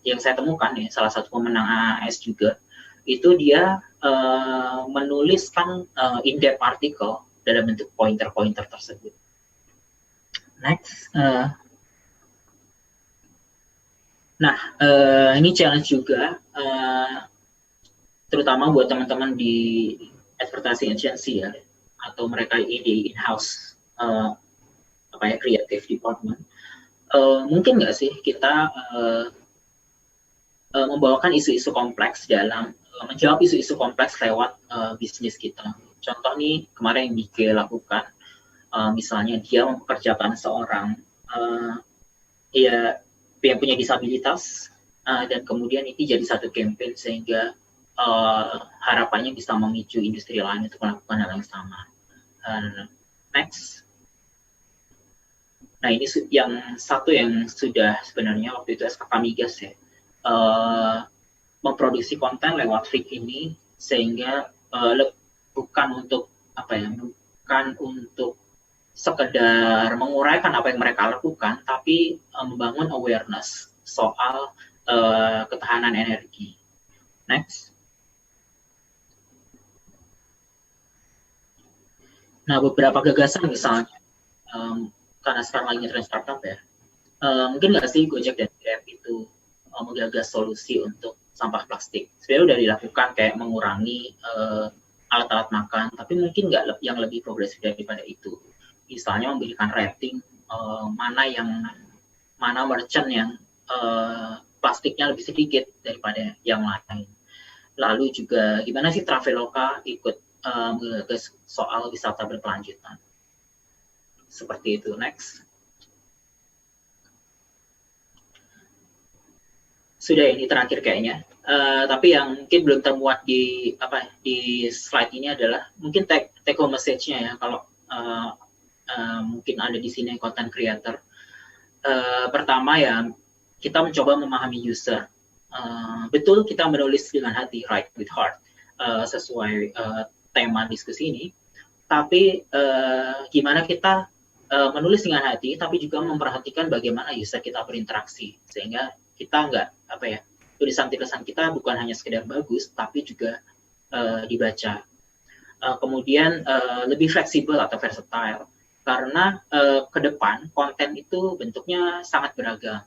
[SPEAKER 5] yang saya temukan ya, salah satu pemenang AAS juga, itu dia menuliskan in-depth artikel dalam bentuk pointer-pointer tersebut. Next. Nah, ini challenge juga, terutama buat teman-teman di advertising agency ya, atau mereka di in-house creative department. Mungkin nggak sih kita membawakan isu-isu kompleks dalam menjawab isu-isu kompleks lewat bisnis kita. Contoh nih kemarin yang Dike lakukan, misalnya dia mempekerjakan seorang yang punya disabilitas, dan kemudian ini jadi satu campaign sehingga harapannya bisa memicu industri lain untuk melakukan hal yang sama. Next. Nah, ini yang satu yang sudah sebenarnya waktu itu SKK Migas ya, memproduksi konten lewat FIG ini sehingga bukan untuk sekedar menguraikan apa yang mereka lakukan, tapi membangun awareness soal ketahanan energi. Next. Nah, beberapa gagasan misalnya, karena sekarang lagi nge-trend startup ya, mungkin nggak sih Gojek dan Grab itu menggagas solusi untuk sampah plastik. Sebenarnya udah dilakukan kayak mengurangi alat-alat makan, tapi mungkin nggak yang lebih progresif daripada itu. Misalnya memberikan rating mana merchant yang plastiknya lebih sedikit daripada yang lain. Lalu juga gimana sih Traveloka ikut menggagas soal wisata berkelanjutan. Seperti itu. Next. Sudah, ini terakhir kayaknya. Tapi yang mungkin belum termuat di slide ini adalah mungkin take home message-nya ya. Kalau mungkin ada di sini content creator. Pertama ya, kita mencoba memahami user. Betul kita menulis dengan hati, write with heart, sesuai tema diskusi ini. Tapi gimana kita menulis dengan hati, tapi juga memperhatikan bagaimana user kita berinteraksi, sehingga kita nggak tulisan-tulisan kita bukan hanya sekedar bagus, tapi juga dibaca. Kemudian lebih fleksibel atau versatile, karena ke depan konten itu bentuknya sangat beragam.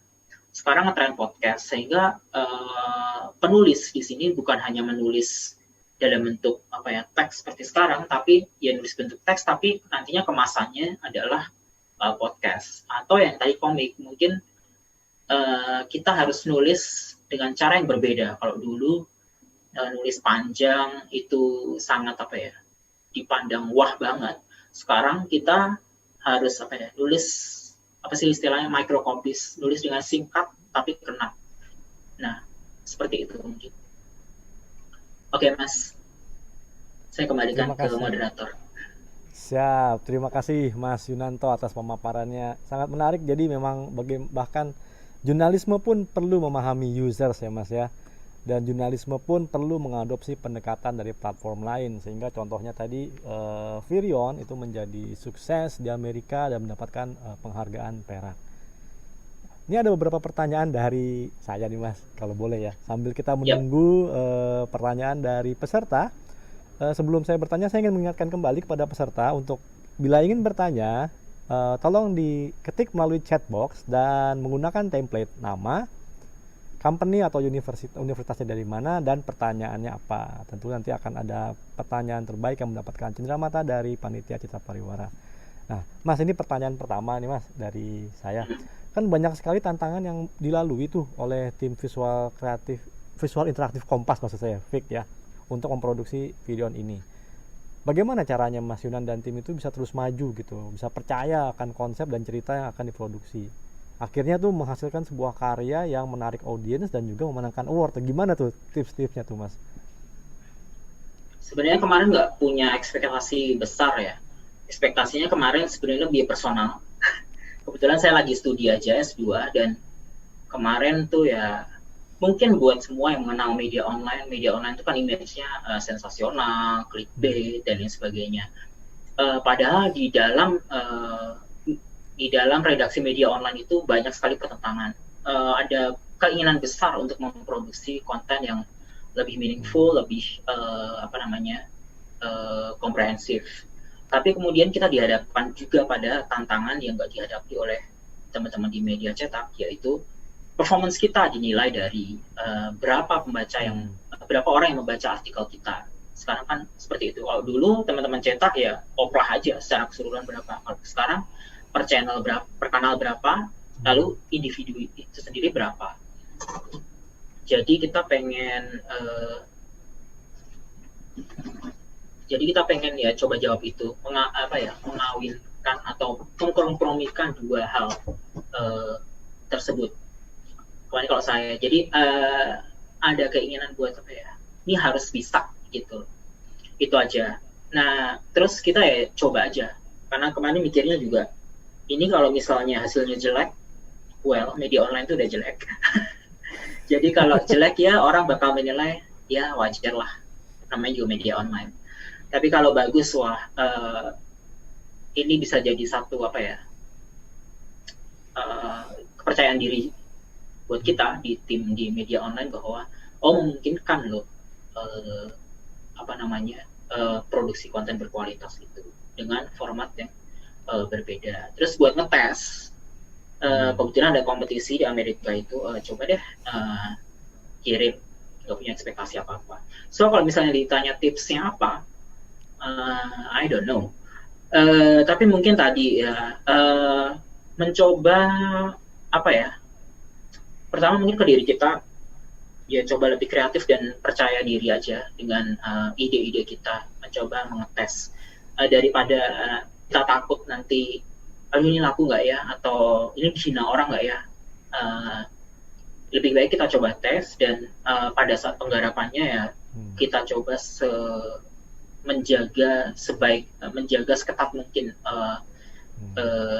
[SPEAKER 5] Sekarang ngetren podcast, sehingga penulis di sini bukan hanya menulis dalam bentuk teks seperti sekarang, tapi ya nulis bentuk teks, tapi nantinya kemasannya adalah podcast atau yang tadi komik. Mungkin kita harus nulis dengan cara yang berbeda. Kalau dulu nulis panjang itu sangat dipandang wah banget. Sekarang kita harus nulis istilahnya microcopies, nulis dengan singkat tapi kena. Nah, seperti itu mungkin. Oke, Mas. Saya kembalikan ke moderator.
[SPEAKER 4] Siap, terima kasih Mas Yunanto atas pemaparannya. Sangat menarik. Jadi memang bahkan jurnalisme pun perlu memahami users ya Mas ya. Dan jurnalisme pun perlu mengadopsi pendekatan dari platform lain, sehingga contohnya tadi Virion itu menjadi sukses di Amerika dan mendapatkan penghargaan perak. Ini ada beberapa pertanyaan dari saya nih Mas, kalau boleh ya, sambil kita menunggu pertanyaan dari peserta. Sebelum saya bertanya, saya ingin mengingatkan kembali kepada peserta untuk bila ingin bertanya, tolong diketik melalui chat box dan menggunakan template nama, company atau universitasnya dari mana, dan pertanyaannya apa. Tentu nanti akan ada pertanyaan terbaik yang mendapatkan cenderamata dari Panitia Citra Pariwara. Nah, Mas, ini pertanyaan pertama nih Mas dari saya. Kan banyak sekali tantangan yang dilalui tuh oleh tim visual interaktif Kompas maksud saya, VIK ya, untuk memproduksi video ini. Bagaimana caranya Mas Yunan dan tim itu bisa terus maju gitu, bisa percaya akan konsep dan cerita yang akan diproduksi? Akhirnya tuh menghasilkan sebuah karya yang menarik audiens dan juga memenangkan award. Gimana tuh tips-tipsnya tuh Mas?
[SPEAKER 5] Sebenarnya kemarin nggak punya ekspektasi besar ya. Ekspektasinya kemarin sebenarnya lebih personal. Kebetulan saya lagi studi aja S2, dan kemarin tuh ya mungkin buat semua yang mengenal media online itu kan image-nya sensasional, clickbait dan lain sebagainya. Padahal di dalam redaksi media online itu banyak sekali pertentangan. Ada keinginan besar untuk memproduksi konten yang lebih meaningful, lebih komprehensif. Tapi kemudian kita dihadapkan juga pada tantangan yang nggak dihadapi oleh teman-teman di media cetak, yaitu performance kita dinilai dari berapa orang yang membaca artikel kita. Sekarang kan seperti itu. Kalau dulu teman-teman cetak ya oplah aja secara keseluruhan berapa. Kalau sekarang per channel berapa, per kanal berapa, lalu individu itu sendiri berapa. Jadi kita pengen ya coba jawab itu, mengawinkan atau mengkompromikan dua hal tersebut. Kemarin kalau saya, jadi ada keinginan buat ini harus bisa gitu, itu aja. Nah terus kita ya coba aja, karena kemarin mikirnya juga, ini kalau misalnya hasilnya jelek, media online itu udah jelek. Jadi kalau jelek ya orang bakal menilai, ya wajar lah, namanya juga media online. Tapi kalau bagus, ini bisa jadi satu kepercayaan diri buat kita di tim di media online, bahwa memungkinkan loh produksi konten berkualitas itu dengan format yang berbeda. Terus buat ngetes, kebetulan ada kompetisi di Amerika itu, coba deh kirim, nggak punya ekspektasi apa-apa. So kalau misalnya ditanya tipsnya apa, I don't know. Tapi mungkin tadi ya mencoba pertama mungkin ke diri kita, ya coba lebih kreatif dan percaya diri aja dengan ide-ide kita, mencoba mengetes daripada kita takut nanti ini laku nggak ya, atau ini dihina orang nggak ya. Lebih baik kita coba tes, dan pada saat penggarapannya ya kita coba menjaga seketat mungkin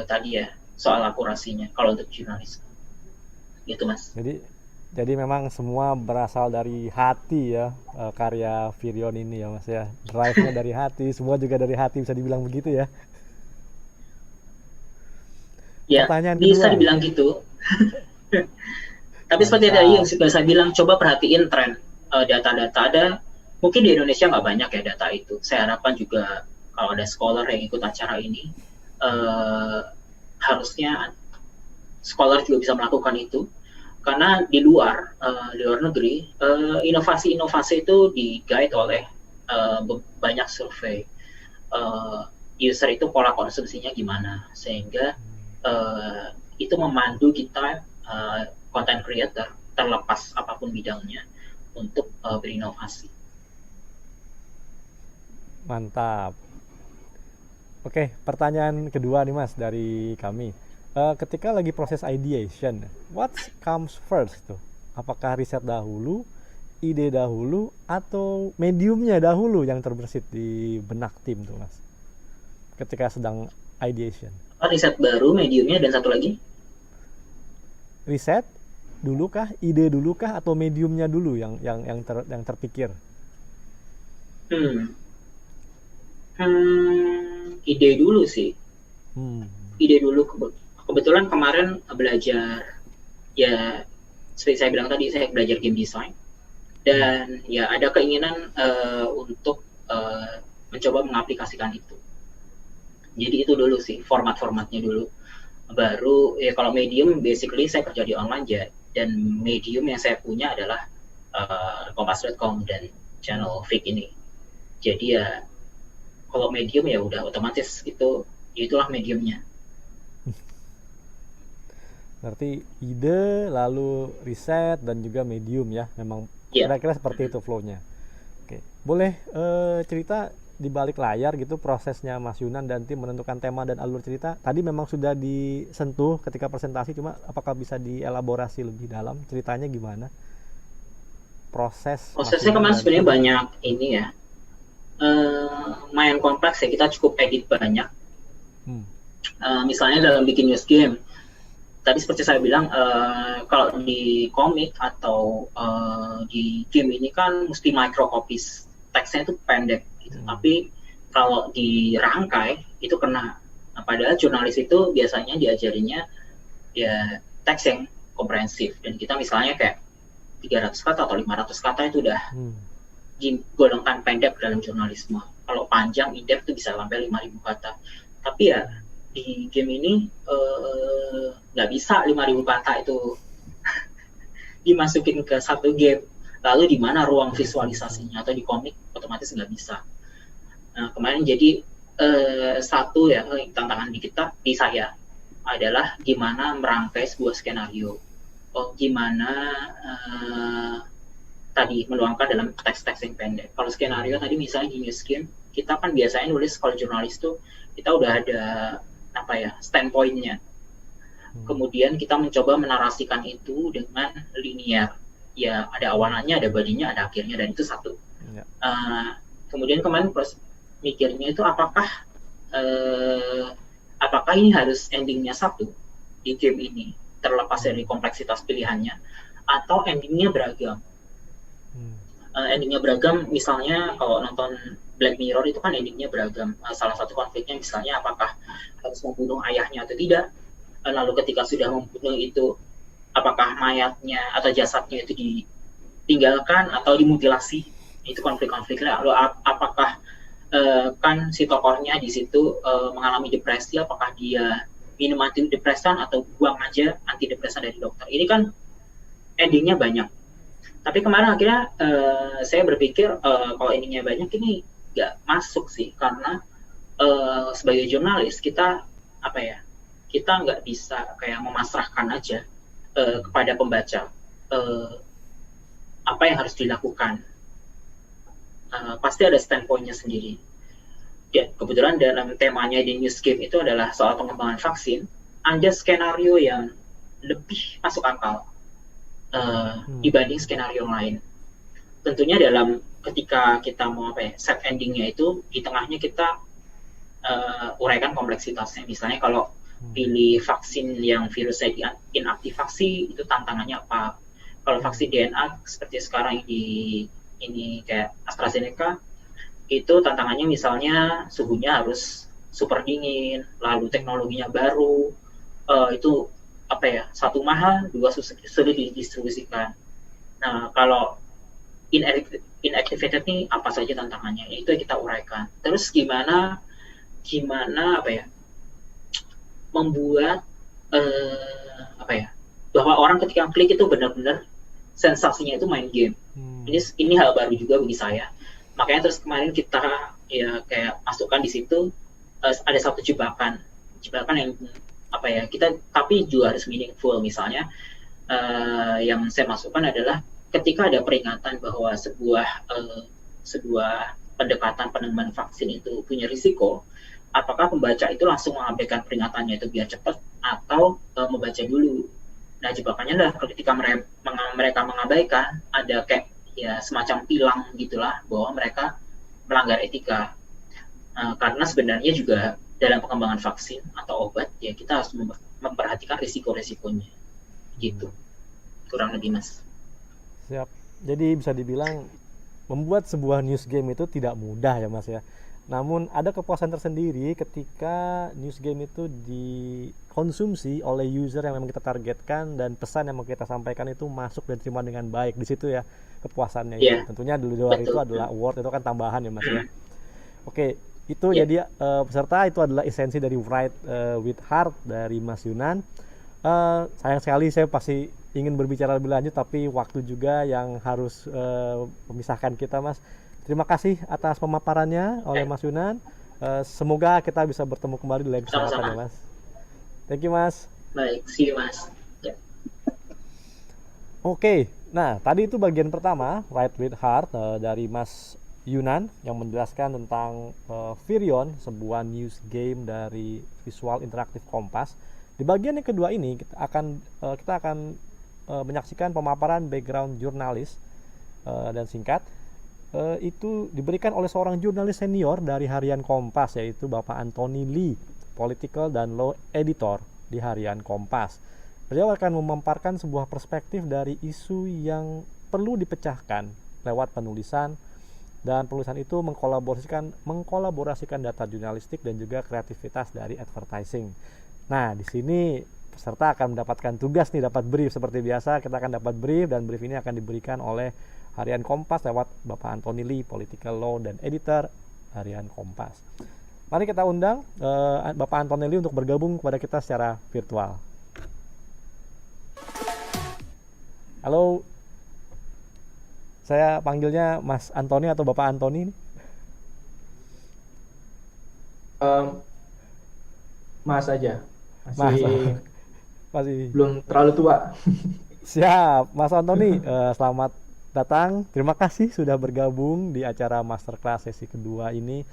[SPEAKER 5] tadi ya soal akurasinya kalau untuk jurnalis gitu Mas.
[SPEAKER 4] Jadi memang semua berasal dari hati ya, karya Virion ini ya Mas ya. Drive-nya dari hati, semua juga dari hati, bisa dibilang begitu ya.
[SPEAKER 5] Ya,
[SPEAKER 4] Pertanyaan
[SPEAKER 5] bisa
[SPEAKER 4] kedua.
[SPEAKER 5] dibilang gitu. Tapi seperti tadi yang sudah saya bilang, coba perhatiin tren data-data ada. Mungkin di Indonesia nggak banyak ya data itu. Saya harapkan juga kalau ada scholar yang ikut acara ini, harusnya scholar juga bisa melakukan itu. Karena di luar negeri, inovasi-inovasi itu di-guide oleh banyak survei. User itu pola konsumsinya gimana, sehingga itu memandu kita content creator terlepas apapun bidangnya untuk berinovasi.
[SPEAKER 4] Mantap. Oke, pertanyaan kedua nih Mas dari kami. Ketika lagi proses ideation, what comes first tuh? Apakah riset dahulu, ide dahulu, atau mediumnya dahulu yang terbersit di benak tim tuh Mas? Ketika sedang ideation.
[SPEAKER 5] Riset baru, mediumnya, dan satu lagi?
[SPEAKER 4] Riset dulu kah, ide dulu kah, atau mediumnya dulu yang terpikir?
[SPEAKER 5] Ide dulu sih. Ide dulu. Kebetulan kemarin belajar, ya seperti saya bilang tadi, saya belajar game design. Dan ya ada keinginan untuk mencoba mengaplikasikan itu. Jadi itu dulu sih, format-formatnya dulu. Baru, ya kalau medium, basically saya kerja di online aja. Dan medium yang saya punya adalah kompas.com dan channel Fik ini. Jadi ya, kalau medium ya udah otomatis itu, itulah mediumnya.
[SPEAKER 4] Berarti ide, lalu riset, dan juga medium ya. Memang kira-kira seperti itu flow-nya. Oke, boleh cerita di balik layar gitu prosesnya Mas Yunan dan tim menentukan tema dan alur cerita? Tadi memang sudah disentuh ketika presentasi, cuma apakah bisa dielaborasi lebih dalam? Ceritanya gimana? Prosesnya
[SPEAKER 5] kemarin sebenarnya banyak ini ya. Lumayan kompleks ya, kita cukup edit banyak. Misalnya dalam bikin news game, tadi seperti saya bilang, kalau di komik atau di game ini kan mesti microcopies, teksnya itu pendek gitu. Tapi kalau dirangkai itu kena. Nah, padahal jurnalis itu biasanya diajarinya ya teks yang komprehensif, dan kita misalnya kayak 300 kata atau 500 kata itu udah digolongkan pendek dalam jurnalisme. Kalau panjang in-depth itu bisa sampai 5.000 kata. Tapi ya di game ini nggak bisa 5.000 kata itu dimasukin ke satu game. Lalu di mana ruang visualisasinya? Atau di komik otomatis nggak bisa. Nah, kemarin jadi satu ya tantangan di saya adalah gimana merangkai sebuah skenario. Gimana tadi meluangkan dalam teks-teks yang pendek. Kalau skenario tadi misalnya di news game, kita kan biasanya nulis, kalau jurnalis tuh kita udah ada standpoint-nya. Kemudian kita mencoba menarasikan itu dengan linear. Ya ada awalannya, ada badinya, ada akhirnya, dan itu satu. Kemudian kemarin mikirnya itu apakah ini harus endingnya satu di game ini, terlepas dari kompleksitas pilihannya, atau endingnya beragam. Endingnya beragam, misalnya kalau nonton Black Mirror itu kan endingnya beragam. Salah satu konfliknya misalnya apakah harus membunuh ayahnya atau tidak. Lalu ketika sudah membunuh itu, apakah mayatnya atau jasadnya itu ditinggalkan atau dimutilasi. Itu konflik-konfliknya. Lalu apakah kan si tokohnya di situ mengalami depresi, apakah dia minum antidepresan atau buang aja antidepresan dari dokter. Ini kan endingnya banyak. Tapi kemarin akhirnya saya berpikir kalau endingnya banyak ini nggak masuk sih, karena sebagai jurnalis kita kita nggak bisa kayak memasrahkan aja kepada pembaca apa yang harus dilakukan. Pasti ada standpoint-nya sendiri. Dan kebetulan dalam temanya di news game itu adalah soal pengembangan vaksin, ada skenario yang lebih masuk akal dibanding skenario lain. Tentunya dalam ketika kita mau set endingnya itu di tengahnya kita uraikan kompleksitasnya. Misalnya kalau pilih vaksin yang virusnya inaktivasi, itu tantangannya apa? Kalau vaksin DNA seperti sekarang ini kayak AstraZeneca, itu tantangannya misalnya suhunya harus super dingin, lalu teknologinya baru, itu satu mahal, dua sulit didistribusikan. Nah, kalau inactivated nih apa saja tantangannya, itu yang kita uraikan. Terus gimana membuat bahwa orang ketika klik itu benar-benar sensasinya itu main game. Ini hal baru juga bagi saya. Makanya terus kemarin kita kayak masukkan di situ ada satu jebakan yang kita tapi juga harus meaningful. Misalnya yang saya masukkan adalah ketika ada peringatan bahwa sebuah pendekatan pengembangan vaksin itu punya risiko, apakah pembaca itu langsung mengabaikan peringatannya itu biar cepat atau membaca dulu. Nah, jebakannya adalah ketika mereka mengabaikan, ada kayak semacam tilang gitulah bahwa mereka melanggar etika. Karena sebenarnya juga dalam pengembangan vaksin atau obat ya kita harus memperhatikan risiko-risikonya. Gitu. Kurang lebih, Mas.
[SPEAKER 4] Siap. Jadi bisa dibilang membuat sebuah news game itu tidak mudah ya Mas ya. Namun ada kepuasan tersendiri ketika news game itu dikonsumsi oleh user yang memang kita targetkan dan pesan yang mau kita sampaikan itu masuk dan terima dengan baik. Di situ ya kepuasannya itu. Tentunya di luar itu adalah award, itu kan tambahan ya Mas ya. Oke, itu jadi peserta itu adalah esensi dari Write with Heart dari Mas Yunan. Sayang sekali saya pasti ingin berbicara lebih lanjut tapi waktu juga yang harus memisahkan kita Mas. Terima kasih atas pemaparannya oleh Mas Yunan. Semoga kita bisa bertemu kembali di lain kesempatan ya Mas. Thank you Mas.
[SPEAKER 5] Baik, see you Mas.
[SPEAKER 4] Oke, nah tadi itu bagian pertama Write with Heart dari Mas Yunan yang menjelaskan tentang Virion, sebuah news game dari Visual Interaktif Kompas. Di bagian yang kedua ini kita akan menyaksikan pemaparan background jurnalis dan singkat. Itu diberikan oleh seorang jurnalis senior dari harian Kompas, yaitu Bapak Anthony Lee, Political dan Law Editor di harian Kompas. Beliau akan memaparkan sebuah perspektif dari isu yang perlu dipecahkan lewat penulisan, dan penulisan itu mengkolaborasikan data jurnalistik dan juga kreativitas dari advertising. Nah, di sini peserta akan mendapatkan tugas nih, dapat brief seperti biasa. Kita akan dapat brief dan brief ini akan diberikan oleh harian Kompas lewat Bapak Anthony Lee, Political Law dan Editor harian Kompas. Mari kita undang Bapak Anthony Lee untuk bergabung kepada kita secara virtual. Halo, saya panggilnya Mas Anthony atau Bapak Anthony?
[SPEAKER 6] Mas aja,
[SPEAKER 4] masih
[SPEAKER 6] belum terlalu tua.
[SPEAKER 4] Siap, Mas Anthony, selamat datang. Terima kasih sudah bergabung di acara Masterclass sesi kedua ini.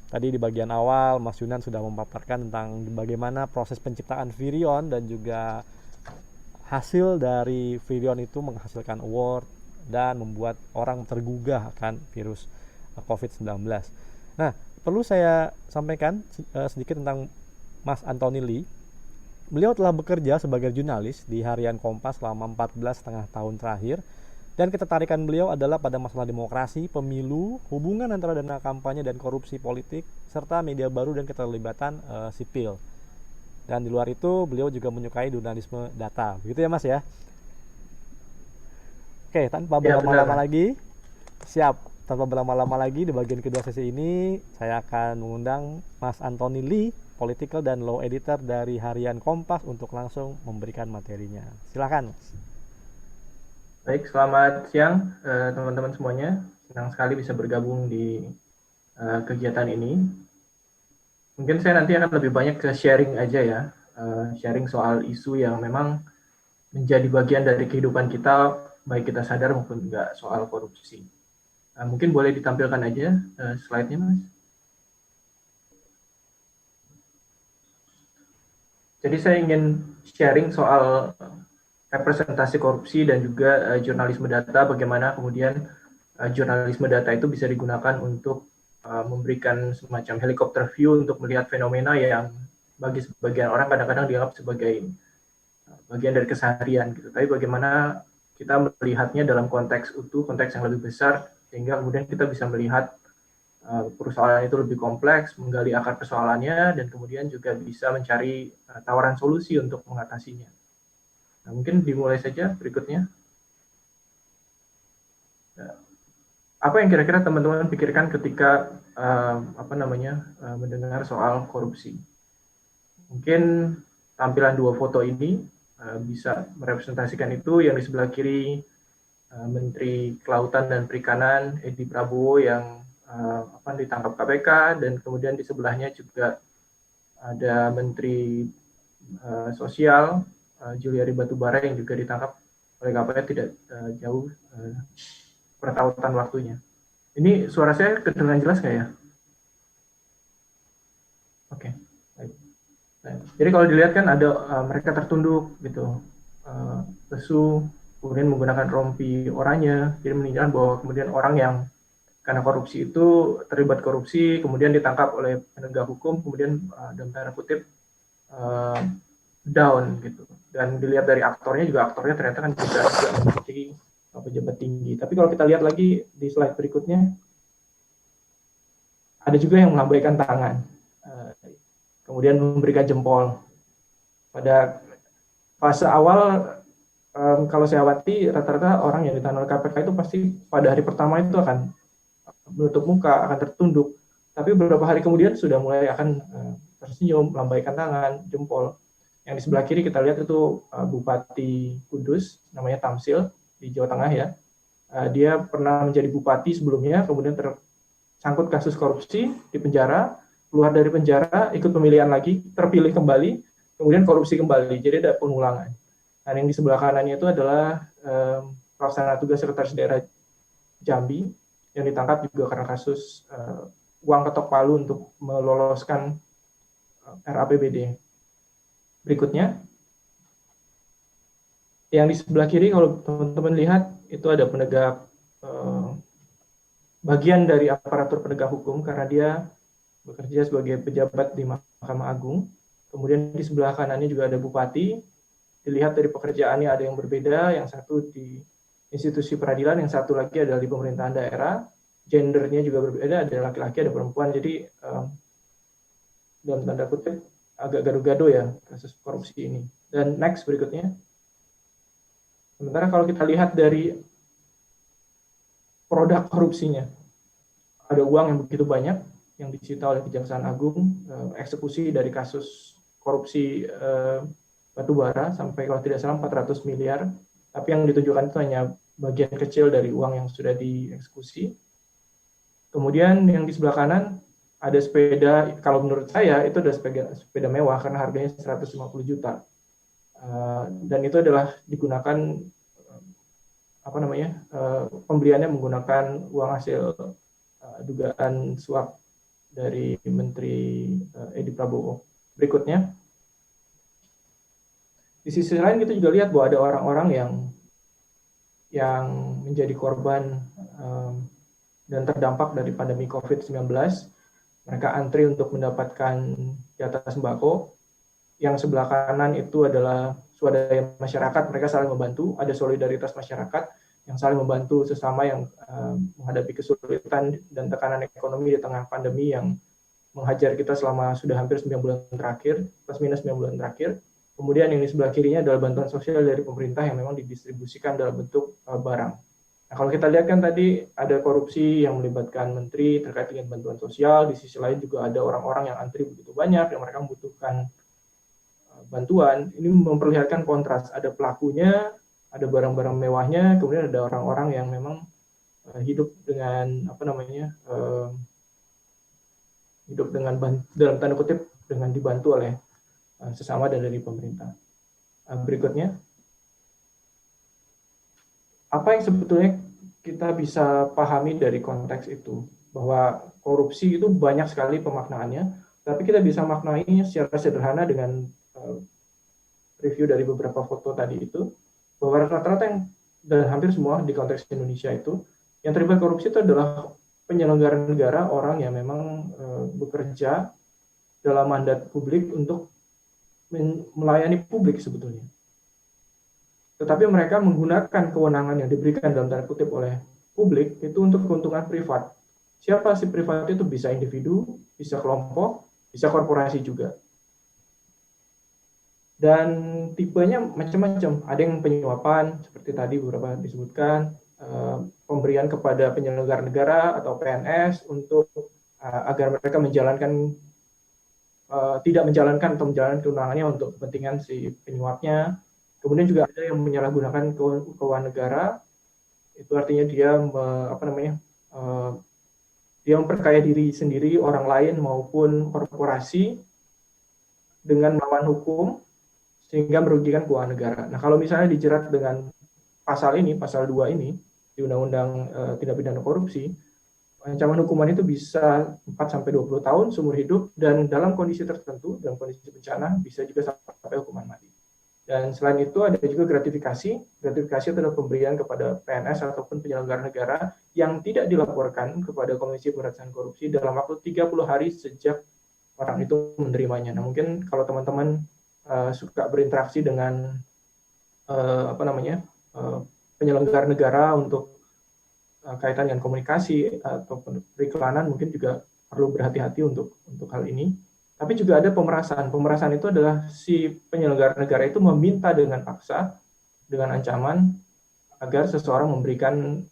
[SPEAKER 4] Tadi di bagian awal Mas Yunan sudah memaparkan tentang bagaimana proses penciptaan Virion dan juga hasil dari Virion itu menghasilkan award dan membuat orang tergugah akan virus COVID-19. Nah, perlu saya sampaikan sedikit tentang Mas Anthony Lee. Beliau telah bekerja sebagai jurnalis di harian Kompas selama 14,5 tahun terakhir. Dan ketertarikan beliau adalah pada masalah demokrasi, pemilu, hubungan antara dana kampanye dan korupsi politik, serta media baru dan keterlibatan sipil. Dan di luar itu, beliau juga menyukai jurnalisme data. Begitu ya Mas ya? Oke, tanpa berlama-lama lagi, tanpa berlama-lama lagi di bagian kedua sesi ini, saya akan mengundang Mas Anthony Lee, Political dan Law Editor dari harian Kompas untuk langsung memberikan materinya. Silakan Mas.
[SPEAKER 6] Baik, selamat siang teman-teman semuanya. Senang sekali bisa bergabung di kegiatan ini. Mungkin saya nanti akan lebih banyak ke sharing aja ya. Sharing soal isu yang memang menjadi bagian dari kehidupan kita, baik kita sadar maupun enggak, soal korupsi. Mungkin boleh ditampilkan aja slide-nya, Mas. Jadi saya ingin sharing soal representasi korupsi dan juga jurnalisme data, bagaimana kemudian jurnalisme data itu bisa digunakan untuk memberikan semacam helikopter view untuk melihat fenomena yang bagi sebagian orang kadang-kadang dianggap sebagai bagian dari keseharian gitu. Tapi bagaimana kita melihatnya dalam konteks utuh, konteks yang lebih besar, sehingga kemudian kita bisa melihat persoalan itu lebih kompleks, menggali akar persoalannya, dan kemudian juga bisa mencari tawaran solusi untuk mengatasinya. Nah, mungkin dimulai saja berikutnya. Apa yang kira-kira teman-teman pikirkan ketika mendengar soal korupsi? Mungkin tampilan dua foto ini bisa merepresentasikan itu. Yang di sebelah kiri Menteri Kelautan dan Perikanan Edi Prabowo yang ditangkap KPK, dan kemudian di sebelahnya juga ada Menteri Sosial Juliari Batubara yang juga ditangkap oleh KPK tidak jauh pertautan waktunya. Ini suara saya kedengaran jelas nggak ya? Oke. Baik. Nah, jadi kalau dilihat kan ada mereka tertunduk gitu, lesu, kemudian menggunakan rompi oranye, jadi menunjukkan bahwa kemudian orang yang karena korupsi itu terlibat korupsi, kemudian ditangkap oleh penegak hukum, kemudian dalam tanda kutip down gitu. Dan dilihat dari aktornya juga, aktornya ternyata kan juga memiliki pejabat tinggi. Tapi kalau kita lihat lagi di slide berikutnya, ada juga yang melambaikan tangan, kemudian memberikan jempol. Pada fase awal, kalau saya amati, rata-rata orang yang ditahan oleh KPK itu pasti pada hari pertama itu akan menutup muka, akan tertunduk. Tapi beberapa hari kemudian sudah mulai akan tersenyum, melambaikan tangan, jempol. Yang di sebelah kiri kita lihat itu Bupati Kudus, namanya Tamsil, di Jawa Tengah ya. Dia pernah menjadi bupati sebelumnya, kemudian tersangkut kasus korupsi, di penjara, keluar dari penjara, ikut pemilihan lagi, terpilih kembali, kemudian korupsi kembali, jadi ada pengulangan. Dan yang di sebelah kanannya itu adalah pelaksana tugas sekretaris daerah Jambi, yang ditangkap juga karena kasus uang ketok palu untuk meloloskan RAPBD. Berikutnya, yang di sebelah kiri kalau teman-teman lihat itu ada penegak, bagian dari aparatur penegak hukum karena dia bekerja sebagai pejabat di Mahkamah Agung. Kemudian di sebelah kanannya juga ada bupati. Dilihat dari pekerjaannya ada yang berbeda, yang satu di institusi peradilan, yang satu lagi adalah di pemerintahan daerah. Gendernya juga berbeda, ada laki-laki, ada perempuan. Jadi dalam tanda kutip agak gaduh-gaduh ya kasus korupsi ini. Dan next berikutnya. Sementara kalau kita lihat dari produk korupsinya, ada uang yang begitu banyak yang disita oleh Kejaksaan Agung, eksekusi dari kasus korupsi batubara sampai kalau tidak salah 400 miliar, tapi yang ditunjukkan itu hanya bagian kecil dari uang yang sudah dieksekusi. Kemudian yang di sebelah kanan ada sepeda, kalau menurut saya itu ada sepeda mewah karena harganya 150 juta. Dan itu adalah digunakan pembeliannya menggunakan uang hasil dugaan suap dari Menteri Edi Prabowo. Berikutnya, di sisi lain kita juga lihat bahwa ada orang-orang yang menjadi korban dan terdampak dari pandemi COVID-19. Mereka antri untuk mendapatkan jatah sembako. Yang sebelah kanan itu adalah swadaya masyarakat, mereka saling membantu, ada solidaritas masyarakat yang saling membantu sesama yang menghadapi kesulitan dan tekanan ekonomi di tengah pandemi yang menghajar kita selama sudah hampir 9 bulan terakhir, plus minus 9 bulan terakhir. Kemudian yang di sebelah kirinya adalah bantuan sosial dari pemerintah yang memang didistribusikan dalam bentuk barang. Nah, kalau kita lihat kan tadi ada korupsi yang melibatkan menteri terkait dengan bantuan sosial, di sisi lain juga ada orang-orang yang antri begitu banyak, yang mereka membutuhkan bantuan. Ini memperlihatkan kontras, ada pelakunya, ada barang-barang mewahnya, kemudian ada orang-orang yang memang hidup dengan hidup dengan dalam tanda kutip dengan dibantu oleh sesama dan dari pemerintah. Berikutnya, apa yang sebetulnya kita bisa pahami dari konteks itu, bahwa korupsi itu banyak sekali pemaknaannya, tapi kita bisa maknainya secara sederhana dengan review dari beberapa foto tadi itu, bahwa rata-rata yang dan hampir semua di konteks Indonesia itu Yang terlibat korupsi itu adalah penyelenggara negara, orang yang memang bekerja dalam mandat publik untuk melayani publik sebetulnya. Tetapi mereka menggunakan kewenangan yang diberikan dalam tanda kutip oleh publik itu untuk keuntungan privat. Siapa si privat itu? Bisa individu, bisa kelompok, bisa korporasi juga. Dan tipenya macam-macam. Ada yang penyuapan, seperti tadi beberapa disebutkan, pemberian kepada penyelenggara negara atau PNS untuk agar mereka tidak menjalankan atau menjalankan kewenangannya untuk kepentingan si penyuapnya. Kemudian juga ada yang menyalahgunakan keuangan negara, itu artinya dia dia memperkaya diri sendiri, orang lain maupun korporasi dengan melawan hukum sehingga merugikan keuangan negara. Nah, kalau misalnya dijerat dengan pasal ini, pasal 2 ini di Undang-Undang Tindak Pidana Korupsi, ancaman hukuman itu bisa 4-20 tahun seumur hidup, dan dalam kondisi tertentu, dalam kondisi bencana, bisa juga sampai hukuman mati. Dan selain itu ada juga gratifikasi. Gratifikasi itu adalah pemberian kepada PNS ataupun penyelenggara negara yang tidak dilaporkan kepada Komisi Pemberantasan Korupsi dalam waktu 30 hari sejak orang itu menerimanya. Nah, mungkin kalau teman-teman suka berinteraksi dengan penyelenggara negara untuk kaitan dengan komunikasi ataupun periklanan, mungkin juga perlu berhati-hati untuk hal ini. Tapi juga ada pemerasan. Pemerasan itu adalah si penyelenggara negara itu meminta dengan paksa, dengan ancaman agar seseorang memberikan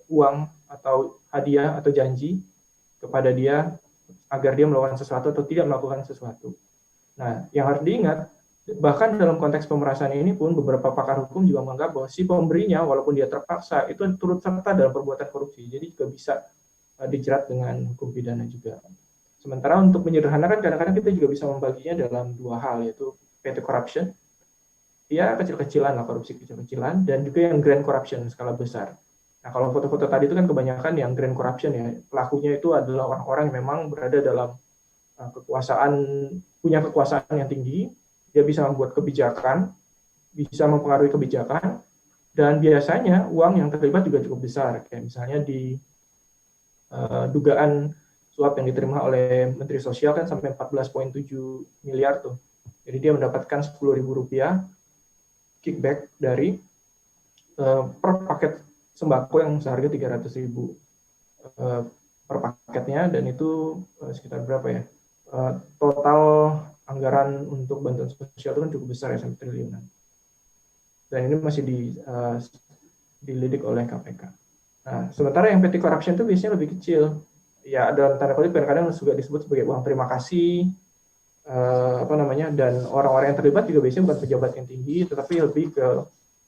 [SPEAKER 6] uang atau hadiah atau janji kepada dia agar dia melakukan sesuatu atau tidak melakukan sesuatu. Nah, yang harus diingat, bahkan dalam konteks pemerasan ini pun beberapa pakar hukum juga menganggap bahwa si pemberinya, walaupun dia terpaksa, itu turut serta dalam perbuatan korupsi. Jadi juga bisa dijerat dengan hukum pidana juga. Sementara untuk menyederhanakan, kadang-kadang kita juga bisa membaginya dalam dua hal, yaitu petty corruption, ya kecil-kecilan lah, korupsi kecil-kecilan, dan juga yang grand corruption, skala besar. Nah, kalau foto-foto tadi itu kan kebanyakan yang grand corruption ya, pelakunya itu adalah orang-orang yang memang berada dalam punya kekuasaan yang tinggi, dia bisa membuat kebijakan, bisa mempengaruhi kebijakan, dan biasanya uang yang terlibat juga cukup besar, kayak misalnya di dugaan suap yang diterima oleh Menteri Sosial kan sampai 14,7 miliar tuh. Jadi dia mendapatkan Rp10.000 kickback dari per paket sembako yang seharga Rp300.000 per paketnya, dan itu sekitar berapa ya? Total anggaran untuk bantuan sosial itu kan cukup besar ya, sampai triliunan. Dan ini masih dilidik oleh KPK. Nah, sementara yang petty corruption itu biasanya lebih kecil. Ya, dalam tanda kutip kadang-kadang juga disebut sebagai uang terima kasih, dan orang-orang yang terlibat juga biasanya bukan pejabat yang tinggi, tetapi lebih ke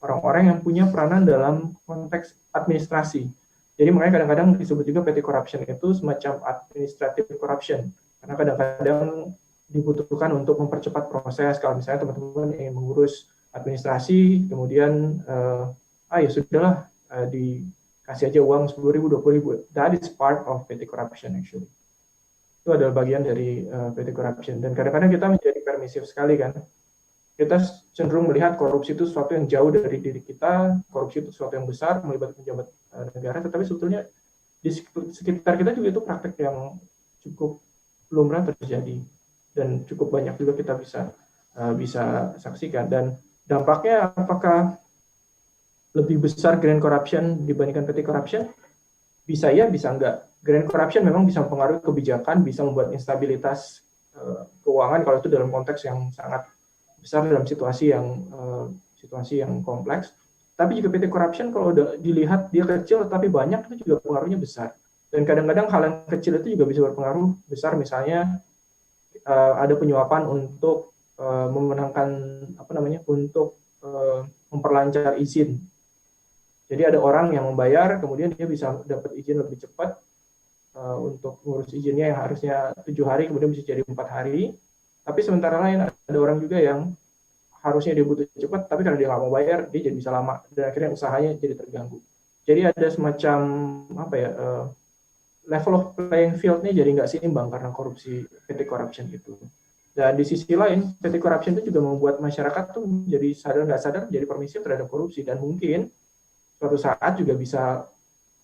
[SPEAKER 6] orang-orang yang punya peranan dalam konteks administrasi. Jadi makanya kadang-kadang disebut juga petty corruption itu semacam administrative corruption, karena kadang-kadang dibutuhkan untuk mempercepat proses. Kalau misalnya teman-teman ingin mengurus administrasi, kemudian ya sudahlah, kasih aja uang 10.000, 20.000. That is part of petty corruption actually. Itu adalah bagian dari petty corruption. Dan kadang-kadang kita menjadi permisif sekali kan. Kita cenderung melihat korupsi itu sesuatu yang jauh dari diri kita, korupsi itu sesuatu yang besar, melibatkan pejabat negara, tetapi sebetulnya di sekitar kita juga itu praktek yang cukup lumrah terjadi. Dan cukup banyak juga kita bisa saksikan. Dan dampaknya apakah lebih besar grand corruption dibandingkan petty corruption? Bisa ya, bisa enggak. Grand corruption memang bisa mempengaruhi kebijakan, bisa membuat instabilitas keuangan kalau itu dalam konteks yang sangat besar, dalam situasi yang kompleks. Tapi juga petty corruption kalau udah dilihat dia kecil tapi banyak, itu juga pengaruhnya besar. Dan kadang-kadang hal yang kecil itu juga bisa berpengaruh besar, misalnya ada penyuapan untuk untuk memperlancar izin. Jadi ada orang yang membayar, kemudian dia bisa dapat izin lebih cepat untuk ngurus izinnya yang harusnya 7 hari, kemudian bisa jadi 4 hari. Tapi sementara lain ada orang juga yang harusnya dia butuh cepat, tapi karena dia nggak mau bayar, dia jadi bisa lama, dan akhirnya usahanya jadi terganggu. Jadi ada semacam level of playing field-nya jadi nggak seimbang karena korupsi, petty corruption itu. Dan di sisi lain, petty corruption itu juga membuat masyarakat tuh jadi sadar nggak sadar jadi permisif terhadap korupsi, dan mungkin suatu saat juga bisa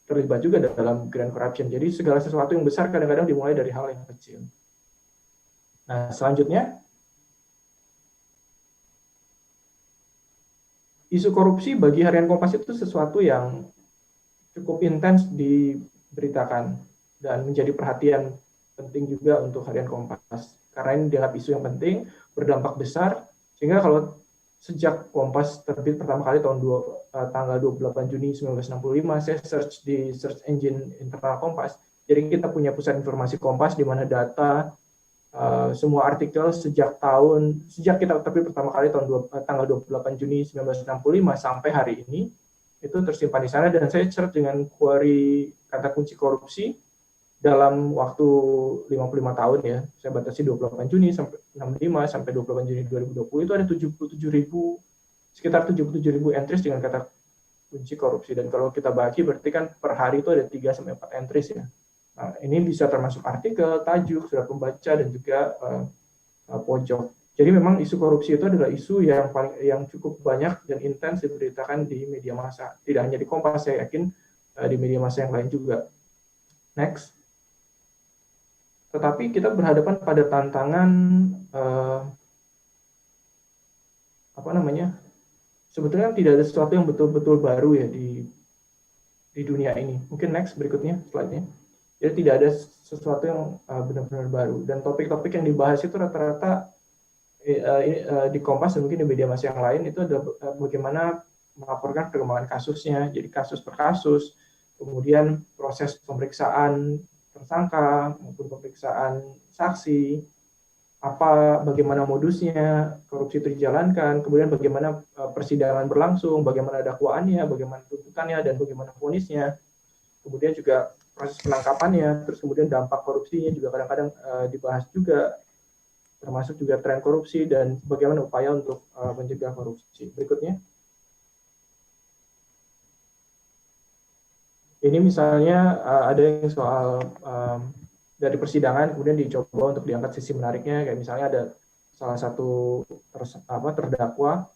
[SPEAKER 6] terlibat juga dalam grand corruption. Jadi segala sesuatu yang besar kadang-kadang dimulai dari hal yang kecil. Nah, selanjutnya, isu korupsi bagi harian Kompas itu sesuatu yang cukup intens diberitakan dan menjadi perhatian penting juga untuk harian Kompas. Karena ini dianggap isu yang penting, berdampak besar, sehingga kalau sejak Kompas terbit pertama kali tanggal 28 Juni 1965, saya search di search engine internal Kompas. Jadi kita punya pusat informasi Kompas di mana data semua artikel sejak kita terbit pertama kali tanggal 28 Juni 1965 sampai hari ini itu tersimpan di sana, dan saya search dengan query kata kunci korupsi dalam waktu 55 tahun ya. Saya batasi 28 Juni sampai 65 sampai 28 Juni 2020 itu ada sekitar 77.000 entries dengan kata kunci korupsi, dan kalau kita bagi berarti kan per hari itu ada 3 sampai 4 entries ya. Nah, ini bisa termasuk artikel, tajuk, surat pembaca, dan juga pojok. Jadi memang isu korupsi itu adalah isu yang cukup banyak dan intens diberitakan di media massa. Tidak hanya di Kompas, saya yakin di media massa yang lain juga. Next. Tetapi kita berhadapan pada tantangan sebetulnya tidak ada sesuatu yang betul-betul baru ya di dunia ini. Mungkin next berikutnya slide-nya. Jadi tidak ada sesuatu yang benar-benar baru, dan topik-topik yang dibahas itu rata-rata di Kompas dan mungkin di media massa yang lain itu adalah bagaimana melaporkan perkembangan kasusnya, jadi kasus per kasus, kemudian proses pemeriksaan tersangka maupun pemeriksaan saksi, bagaimana modusnya korupsi itu dijalankan, kemudian bagaimana persidangan berlangsung, bagaimana dakwaannya, bagaimana tuntutannya, dan bagaimana vonisnya, kemudian juga proses penangkapannya, terus kemudian dampak korupsinya juga kadang-kadang dibahas juga, termasuk juga tren korupsi dan bagaimana upaya untuk mencegah korupsi. Berikutnya. Ini misalnya ada yang soal dari persidangan kemudian dicoba untuk diangkat sisi menariknya, kayak misalnya ada salah satu terdakwa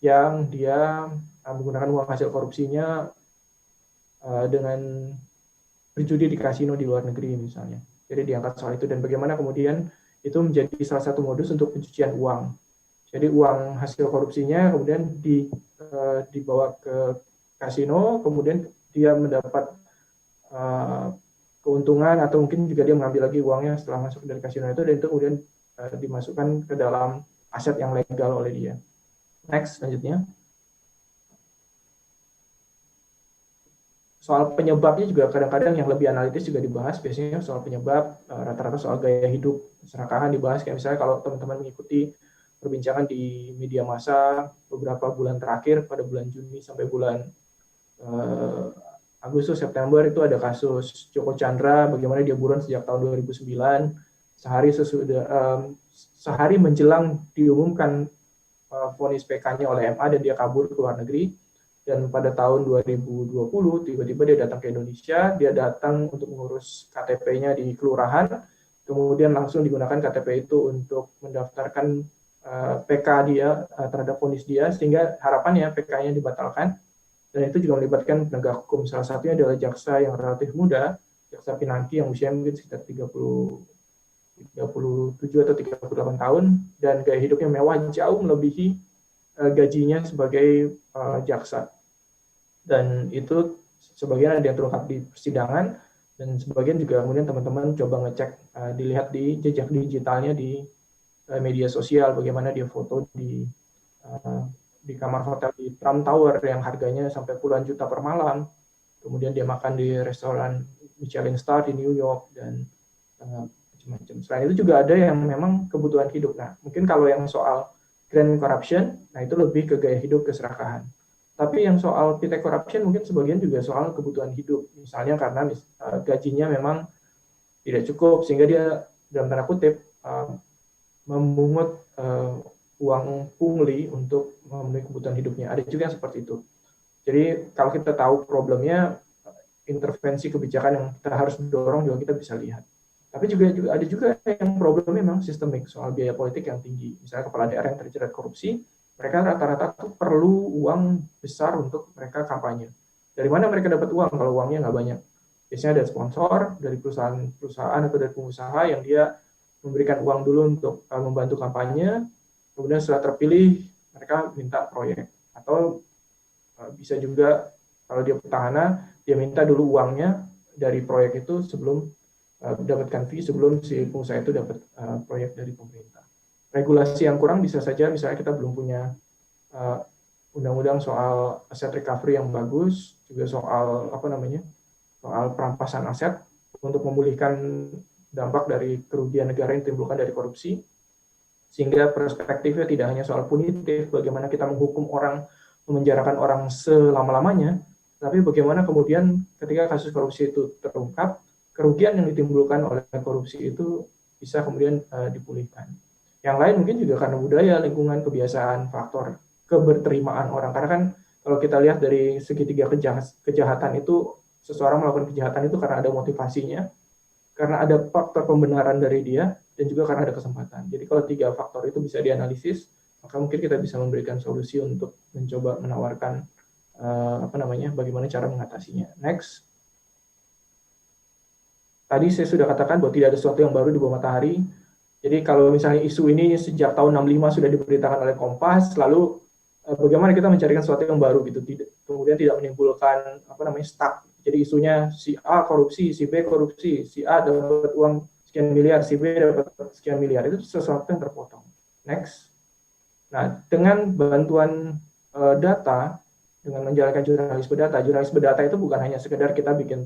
[SPEAKER 6] yang dia menggunakan uang hasil korupsinya dengan berjudi di kasino di luar negeri misalnya. Jadi diangkat soal itu, dan bagaimana kemudian itu menjadi salah satu modus untuk pencucian uang. Jadi uang hasil korupsinya kemudian dibawa ke kasino, kemudian dia mendapat keuntungan atau mungkin juga dia mengambil lagi uangnya setelah masuk dari kasino itu, dan itu kemudian dimasukkan ke dalam aset yang legal oleh dia. Next, selanjutnya. Soal penyebabnya juga kadang-kadang yang lebih analitis juga dibahas, biasanya soal penyebab, rata-rata soal gaya hidup, keserakahan dibahas, kayak misalnya kalau teman-teman mengikuti perbincangan di media massa beberapa bulan terakhir, pada bulan Juni sampai bulan Agustus, September, itu ada kasus Joko Chandra, bagaimana dia buron sejak tahun 2009, sehari menjelang diumumkan vonis PK-nya oleh MA dan dia kabur ke luar negeri. Dan pada tahun 2020 tiba-tiba dia datang ke Indonesia, dia datang untuk mengurus KTP-nya di kelurahan, kemudian langsung digunakan KTP itu untuk mendaftarkan PK dia terhadap vonis dia, sehingga harapannya PK-nya dibatalkan. Dan itu juga melibatkan penegak hukum, salah satunya adalah jaksa yang relatif muda, Jaksa Pinangki yang usianya mungkin sekitar 37 atau 38 tahun, dan gaya hidupnya mewah jauh melebihi gajinya sebagai jaksa. Dan itu sebagian ada yang terungkap di persidangan, dan sebagian juga kemudian teman-teman coba ngecek, dilihat di jejak digitalnya di media sosial, bagaimana dia foto di kamar hotel di Trump Tower yang harganya sampai puluhan juta per malam, kemudian dia makan di restoran Michelin Star di New York, dan macam-macam. Selain itu juga ada yang memang kebutuhan hidup. Nah, mungkin kalau yang soal grand corruption, nah itu lebih ke gaya hidup, keserakahan. Tapi yang soal PT corruption mungkin sebagian juga soal kebutuhan hidup. Misalnya karena gajinya memang tidak cukup, sehingga dia dalam tanda kutip memungut uang pungli untuk memenuhi kebutuhan hidupnya. Ada juga yang seperti itu. Jadi kalau kita tahu problemnya, intervensi kebijakan yang kita harus dorong juga kita bisa lihat. Tapi juga ada juga yang problemnya memang sistemik, soal biaya politik yang tinggi. Misalnya kepala daerah yang terjerat korupsi, mereka rata-rata tuh perlu uang besar untuk mereka kampanye. Dari mana mereka dapat uang kalau uangnya nggak banyak? Biasanya ada sponsor dari perusahaan atau dari pengusaha yang dia memberikan uang dulu untuk membantu kampanye, kemudian setelah terpilih mereka minta proyek. Atau bisa juga kalau dia petahana, dia minta dulu uangnya dari proyek itu sebelum mendapatkan fee, sebelum si pengusaha itu dapat proyek dari pemerintah. Regulasi yang kurang bisa saja misalnya kita belum punya undang-undang soal aset recovery yang bagus, juga soal soal perampasan aset untuk memulihkan dampak dari kerugian negara yang ditimbulkan dari korupsi, sehingga perspektifnya tidak hanya soal punitif, bagaimana kita menghukum orang, memenjarakan orang selama-lamanya, tapi bagaimana kemudian ketika kasus korupsi itu terungkap, kerugian yang ditimbulkan oleh korupsi itu bisa kemudian dipulihkan. Yang lain mungkin juga karena budaya, lingkungan, kebiasaan, faktor keberterimaan orang. Karena kan kalau kita lihat dari segitiga kejahatan itu, seseorang melakukan kejahatan itu karena ada motivasinya, karena ada faktor pembenaran dari dia, dan juga karena ada kesempatan. Jadi kalau 3 faktor itu bisa dianalisis, maka mungkin kita bisa memberikan solusi untuk mencoba menawarkan bagaimana cara mengatasinya. Next. Tadi saya sudah katakan bahwa tidak ada sesuatu yang baru di bawah matahari. Jadi kalau misalnya isu ini sejak tahun 65 sudah diberitakan oleh Kompas, lalu bagaimana kita mencarikan sesuatu yang baru gitu, kemudian tidak menimbulkan stuck. Jadi isunya si A korupsi, si B korupsi, si A dapat uang sekian miliar, si B dapat sekian miliar, itu sesuatu yang terpotong. Next. Nah, dengan bantuan data, dengan menjalankan jurnalisme data itu bukan hanya sekedar kita bikin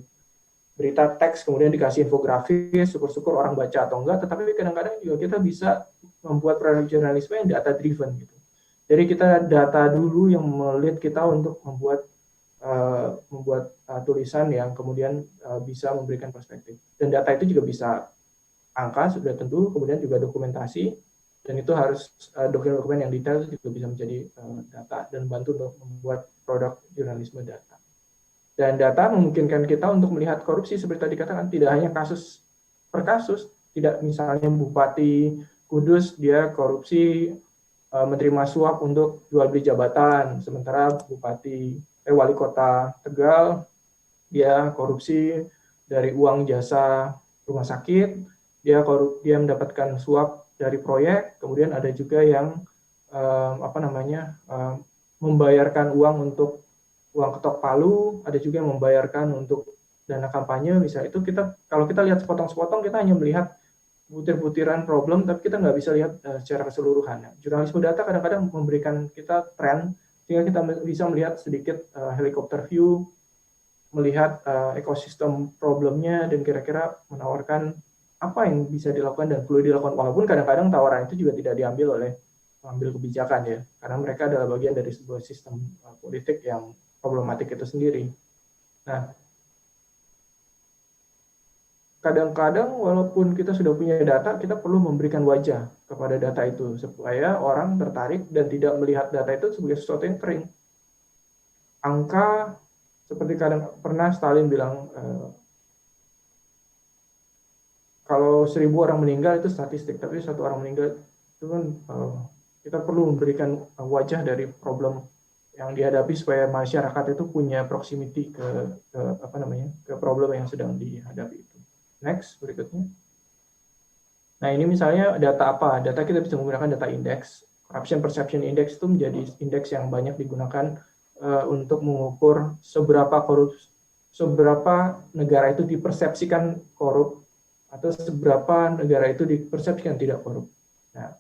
[SPEAKER 6] berita teks, kemudian dikasih infografis, syukur-syukur orang baca atau enggak, tetapi kadang-kadang juga kita bisa membuat produk jurnalisme yang data driven gitu. Jadi kita data dulu yang melihat kita untuk membuat tulisan yang kemudian bisa memberikan perspektif. Dan data itu juga bisa angka, sudah tentu, kemudian juga dokumentasi, dan itu harus dokumen-dokumen yang detail juga bisa menjadi data dan bantu untuk membuat produk jurnalisme data. Dan data memungkinkan kita untuk melihat korupsi seperti tadi katakan, tidak hanya kasus per kasus, tidak misalnya Bupati Kudus dia korupsi menerima suap untuk jual beli jabatan, sementara Wali Kota Tegal dia korupsi dari uang jasa rumah sakit, dia mendapatkan suap dari proyek, kemudian ada juga yang membayarkan uang untuk uang ketok palu, ada juga yang membayarkan untuk dana kampanye. Misalnya itu kalau kita lihat sepotong-sepotong, kita hanya melihat butir-butiran problem, tapi kita nggak bisa lihat secara keseluruhan. Jurnalisme data kadang-kadang memberikan kita tren, sehingga kita bisa melihat sedikit helikopter view, melihat ekosistem problemnya, dan kira-kira menawarkan apa yang bisa dilakukan dan perlu dilakukan. Walaupun kadang-kadang tawaran itu juga tidak diambil oleh pengambil kebijakan ya, karena mereka adalah bagian dari sebuah sistem politik yang problematik itu sendiri. Nah, kadang-kadang walaupun kita sudah punya data, kita perlu memberikan wajah kepada data itu supaya orang tertarik dan tidak melihat data itu sebagai sesuatu yang kering. Angka seperti pernah Stalin bilang kalau 1000 orang meninggal itu statistik, tapi 1 orang meninggal itu kan kita perlu memberikan wajah dari problem yang dihadapi supaya masyarakat itu punya proximity ke problem yang sedang dihadapi itu. Next, berikutnya. Nah, ini misalnya data apa? Data kita bisa menggunakan data indeks. Corruption Perception Index itu menjadi indeks yang banyak digunakan untuk mengukur seberapa negara itu dipersepsikan korup atau seberapa negara itu dipersepsikan tidak korup. Nah,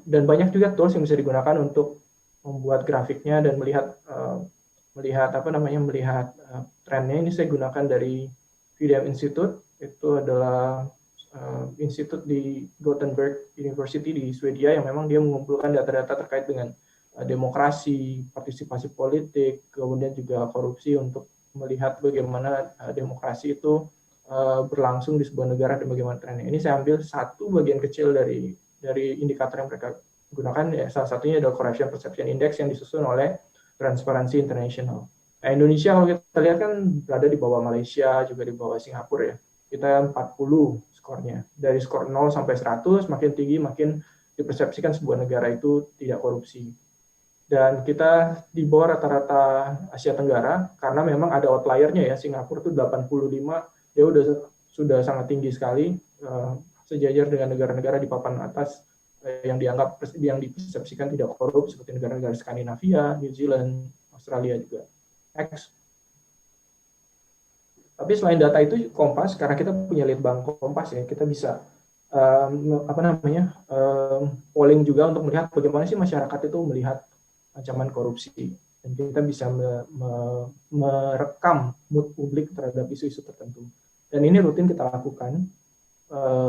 [SPEAKER 6] dan banyak juga tools yang bisa digunakan untuk membuat grafiknya dan melihat trennya. Ini saya gunakan dari VDM Institute, itu adalah institut di Gothenburg University di Swedia yang memang dia mengumpulkan data-data terkait dengan demokrasi, partisipasi politik, kemudian juga korupsi untuk melihat bagaimana demokrasi itu berlangsung di sebuah negara dan bagaimana trennya. Ini saya ambil satu bagian kecil dari indikator yang mereka gunakan, ya, salah satunya adalah Corruption Perception Index yang disusun oleh Transparency International. Nah, Indonesia kalau kita lihat kan berada di bawah Malaysia, juga di bawah Singapura ya. Kita 40 skornya. Dari skor 0 sampai 100, makin tinggi makin dipersepsikan sebuah negara itu tidak korupsi. Dan kita di bawah rata-rata Asia Tenggara, karena memang ada outliernya ya, Singapura itu 85, dia sudah sangat tinggi sekali, sejajar dengan negara-negara di papan atas yang dipersepsikan tidak korup, seperti negara-negara Skandinavia, New Zealand, Australia juga. Next. Tapi selain data itu, Kompas, karena kita punya litbang Kompas ya, kita bisa polling juga untuk melihat bagaimana sih masyarakat itu melihat ancaman korupsi, dan kita bisa merekam mood publik terhadap isu-isu tertentu. Dan ini rutin kita lakukan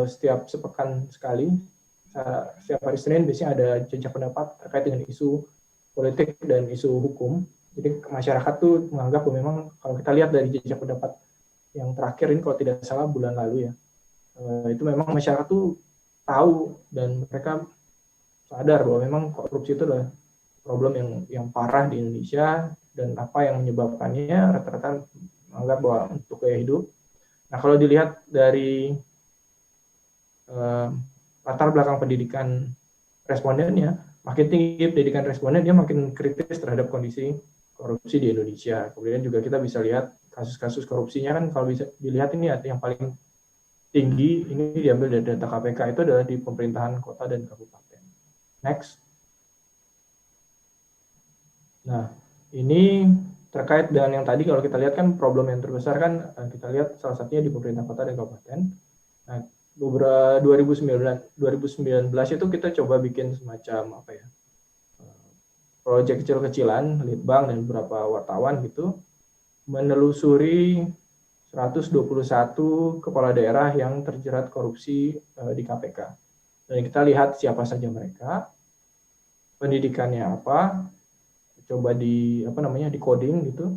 [SPEAKER 6] setiap sepekan sekali. Setiap hari Senin biasanya ada jejak pendapat terkait dengan isu politik dan isu hukum. Jadi masyarakat tuh menganggap bahwa memang kalau kita lihat dari jejak pendapat yang terakhir ini, kalau tidak salah bulan lalu ya, itu memang masyarakat tuh tahu dan mereka sadar bahwa memang korupsi itu adalah problem yang parah di Indonesia, dan apa yang menyebabkannya rata-rata menganggap bahwa untuk gaya hidup. Nah, kalau dilihat dari latar belakang pendidikan respondennya, makin tinggi pendidikan responden, dia makin kritis terhadap kondisi korupsi di Indonesia. Kemudian juga kita bisa lihat kasus-kasus korupsinya kan, kalau bisa dilihat ini yang paling tinggi, ini diambil dari data KPK, itu adalah di pemerintahan kota dan kabupaten. Next. Nah, ini terkait dengan yang tadi, kalau kita lihat kan problem yang terbesar kan, kita lihat salah satunya di pemerintah kota dan kabupaten. Nah, beberapa 2019 itu kita coba bikin semacam proyek kecil-kecilan, litbang dan beberapa wartawan gitu, menelusuri 121 kepala daerah yang terjerat korupsi di KPK. Dan kita lihat siapa saja mereka, pendidikannya apa, coba di coding gitu,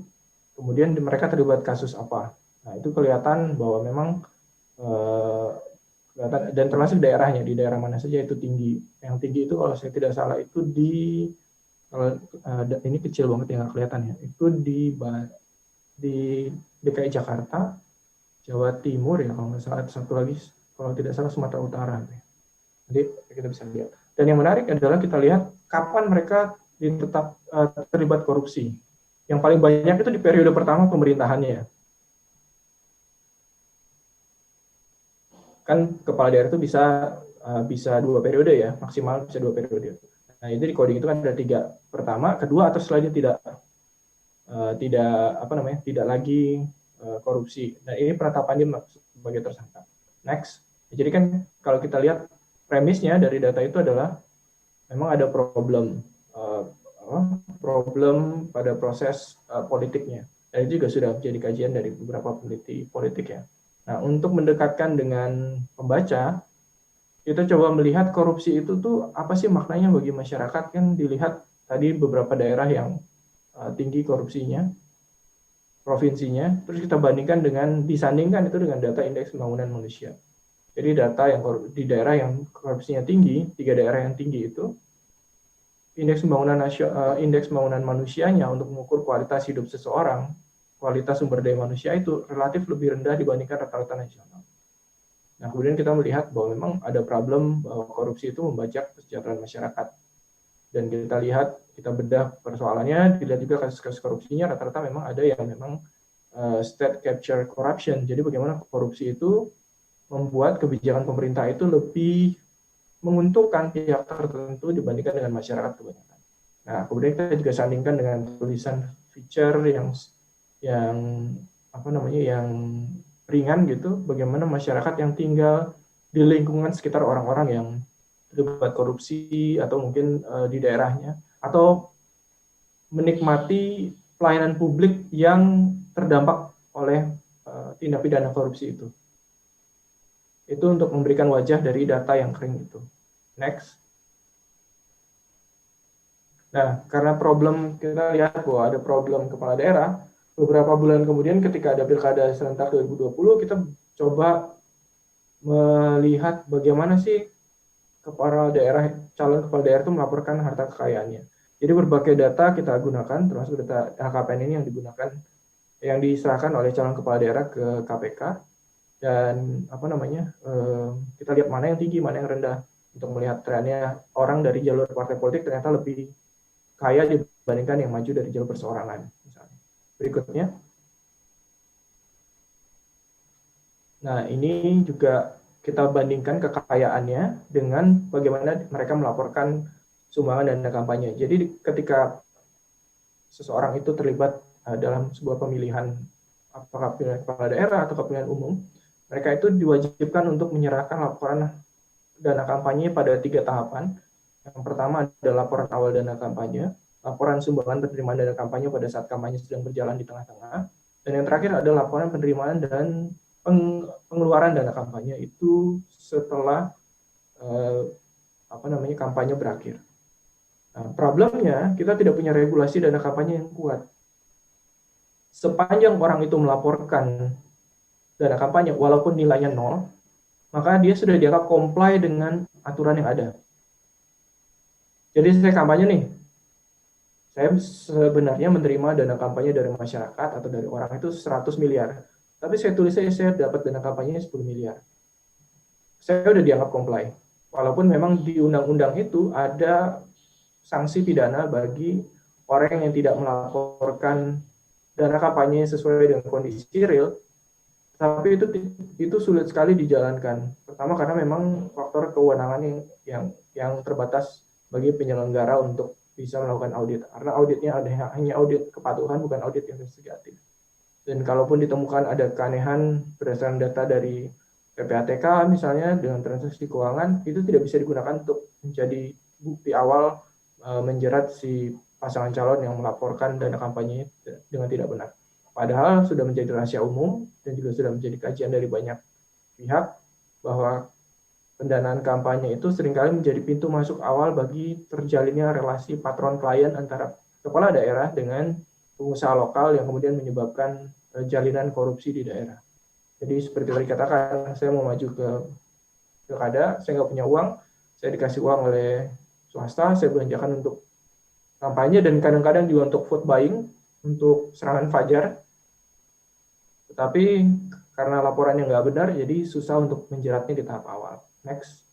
[SPEAKER 6] kemudian mereka terlibat kasus apa. Nah, itu kelihatan bahwa memang dan termasuk daerahnya, di daerah mana saja itu tinggi. Yang tinggi itu kalau saya tidak salah itu kalau ini kecil banget ya, nggak kelihatan ya, itu di DKI Jakarta, Jawa Timur ya kalau nggak salah, satu lagi kalau tidak salah Sumatera Utara. Nanti kita bisa lihat. Dan yang menarik adalah kita lihat kapan mereka tetap terlibat korupsi. Yang paling banyak itu di periode pertama pemerintahannya. Kan kepala daerah itu bisa 2 periode ya, maksimal bisa 2 periode. Nah, itu di coding itu kan ada 3. Pertama, kedua, atau selanjutnya tidak lagi korupsi. Nah, ini penetapannya sebagai tersangka. Next. Jadi kan kalau kita lihat premisnya dari data itu adalah memang ada problem pada proses politiknya. Dan itu juga sudah menjadi kajian dari beberapa peneliti politik ya. Nah, untuk mendekatkan dengan pembaca, kita coba melihat korupsi itu tuh apa sih maknanya bagi masyarakat. Kan dilihat tadi beberapa daerah yang tinggi korupsinya, provinsinya, terus kita disandingkan itu dengan data indeks pembangunan manusia. Jadi data yang di daerah yang korupsinya tinggi, 3 daerah yang tinggi itu, indeks pembangunan manusianya untuk mengukur kualitas hidup seseorang, kualitas sumber daya manusia itu relatif lebih rendah dibandingkan rata-rata nasional. Nah, kemudian kita melihat bahwa memang ada problem bahwa korupsi itu membajak kesejahteraan masyarakat. Dan kita lihat, kita bedah persoalannya, dilihat juga kasus-kasus korupsinya, rata-rata memang ada yang memang state capture corruption. Jadi bagaimana korupsi itu membuat kebijakan pemerintah itu lebih menguntungkan pihak tertentu dibandingkan dengan masyarakat kebanyakan. Nah, kemudian kita juga sandingkan dengan tulisan feature yang ringan gitu, bagaimana masyarakat yang tinggal di lingkungan sekitar orang-orang yang terlibat korupsi atau mungkin di daerahnya, atau menikmati pelayanan publik yang terdampak oleh tindak pidana korupsi itu. Itu untuk memberikan wajah dari data yang kering itu. Next. Nah, karena problem, kita lihat bahwa ada problem kepala daerah, beberapa bulan kemudian ketika ada Pilkada serentak 2020, kita coba melihat bagaimana sih calon kepala daerah itu melaporkan harta kekayaannya. Jadi berbagai data kita gunakan, termasuk data LHKPN ini yang diserahkan oleh calon kepala daerah ke KPK, dan kita lihat mana yang tinggi, mana yang rendah, untuk melihat trennya orang dari jalur partai politik ternyata lebih kaya dibandingkan yang maju dari jalur perseorangan. Misalnya. Berikutnya. Nah, ini juga kita bandingkan kekayaannya dengan bagaimana mereka melaporkan sumbangan dana kampanye. Jadi ketika seseorang itu terlibat dalam sebuah pemilihan, apakah pemilihan kepala daerah atau pemilihan umum, mereka itu diwajibkan untuk menyerahkan laporan dana kampanye pada 3 tahapan. Yang pertama adalah laporan awal dana kampanye, laporan sumbangan penerimaan dana kampanye pada saat kampanye sedang berjalan di tengah-tengah, dan yang terakhir adalah laporan penerimaan dan pengeluaran dana kampanye itu setelah kampanye berakhir. Nah, problemnya kita tidak punya regulasi dana kampanye yang kuat. Sepanjang orang itu melaporkan dana kampanye walaupun nilainya 0, maka dia sudah dianggap comply dengan aturan yang ada. Jadi saya kampanye nih, saya sebenarnya menerima dana kampanye dari masyarakat atau dari orang itu 100 miliar. Tapi saya tulis saya dapat dana kampanye 10 miliar. Saya udah dianggap comply. Walaupun memang di undang-undang itu ada sanksi pidana bagi orang yang tidak melaporkan dana kampanye sesuai dengan kondisi real, tapi itu sulit sekali dijalankan. Pertama karena memang faktor kewenangan yang terbatas bagi penyelenggara untuk bisa melakukan audit. Karena auditnya hanya audit kepatuhan, bukan audit investigatif. Dan kalaupun ditemukan ada keanehan berdasarkan data dari PPATK misalnya dengan transaksi keuangan, itu tidak bisa digunakan untuk menjadi bukti awal menjerat si pasangan calon yang melaporkan dana kampanye dengan tidak benar. Padahal sudah menjadi rahasia umum dan juga sudah menjadi kajian dari banyak pihak bahwa pendanaan kampanye itu seringkali menjadi pintu masuk awal bagi terjalinnya relasi patron klien antara kepala daerah dengan pengusaha lokal yang kemudian menyebabkan jalinan korupsi di daerah. Jadi seperti tadi katakan, saya mau maju ke pilkada, saya nggak punya uang, saya dikasih uang oleh swasta, saya belanjakan untuk kampanye dan kadang-kadang juga untuk vote buying, untuk serangan fajar. Tetapi karena laporannya nggak benar, jadi susah untuk menjeratnya di tahap awal. Next.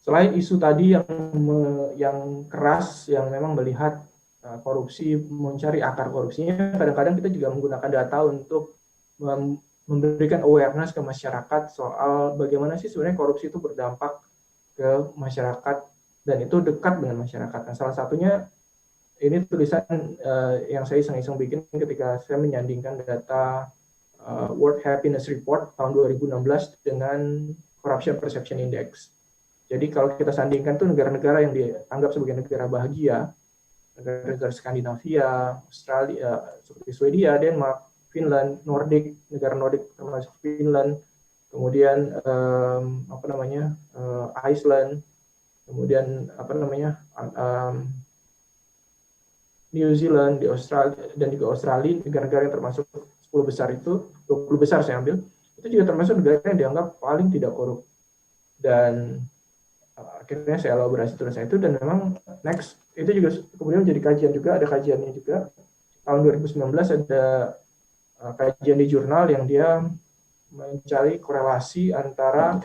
[SPEAKER 6] Selain isu tadi yang keras, yang memang melihat korupsi, mencari akar korupsinya, kadang-kadang kita juga menggunakan data untuk memberikan awareness ke masyarakat soal bagaimana sih sebenarnya korupsi itu berdampak ke masyarakat dan itu dekat dengan masyarakat. Nah, salah satunya ini tulisan yang saya iseng-iseng bikin ketika saya menyandingkan data World Happiness Report tahun 2016 dengan Corruption Perception Index. Jadi kalau kita sandingkan tuh negara-negara yang dianggap sebagai negara bahagia, negara-negara Skandinavia, Australia, seperti Swedia, Denmark, Finland, negara Nordik termasuk Finland, kemudian Iceland, kemudian New Zealand, di Australia dan juga Australia, negara-negara yang termasuk 10 besar itu, 20 besar saya ambil, itu juga termasuk negara yang dianggap paling tidak korup. Dan akhirnya saya elaborasi tulisan itu dan memang next itu juga kemudian menjadi kajian juga, ada kajiannya juga. Tahun 2019 ada kajian di jurnal yang dia mencari korelasi antara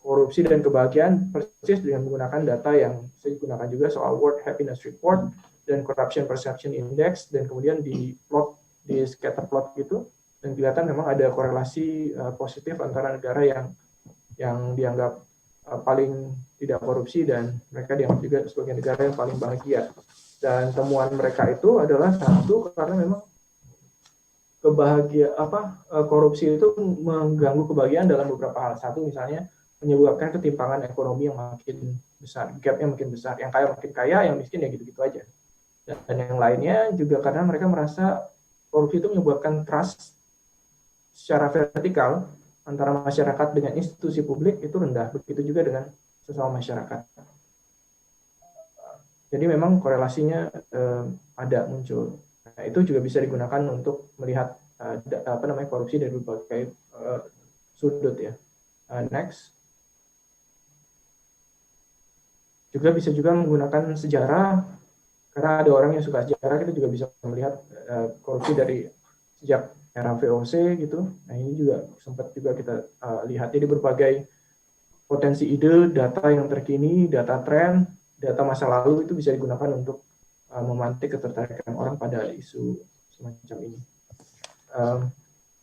[SPEAKER 6] korupsi dan kebahagiaan persis dengan menggunakan data yang saya gunakan juga soal World Happiness Report dan Corruption Perception Index, dan kemudian di plot, di scatter plot gitu, dan kelihatan memang ada korelasi positif antara negara yang dianggap paling tidak korupsi dan mereka dianggap juga sebagai negara yang paling bahagia. Dan temuan mereka itu adalah satu, karena memang korupsi itu mengganggu kebahagiaan dalam beberapa hal. Satu misalnya menyebabkan ketimpangan ekonomi yang makin besar, gapnya makin besar, yang kaya makin kaya, yang miskin ya gitu-gitu aja. Dan yang lainnya juga karena mereka merasa korupsi itu menyebabkan trust secara vertikal antara masyarakat dengan institusi publik itu rendah, begitu juga dengan sesama masyarakat. Jadi memang korelasinya ada muncul. Nah, itu juga bisa digunakan untuk melihat korupsi dari berbagai sudut ya. Next. Juga bisa juga menggunakan sejarah, karena ada orang yang suka sejarah, kita juga bisa melihat korupsi dari sejak era VOC gitu. Nah ini juga sempat juga kita lihat, jadi berbagai potensi ide, data yang terkini, data tren, data masa lalu itu bisa digunakan untuk memantik ketertarikan orang pada isu semacam ini.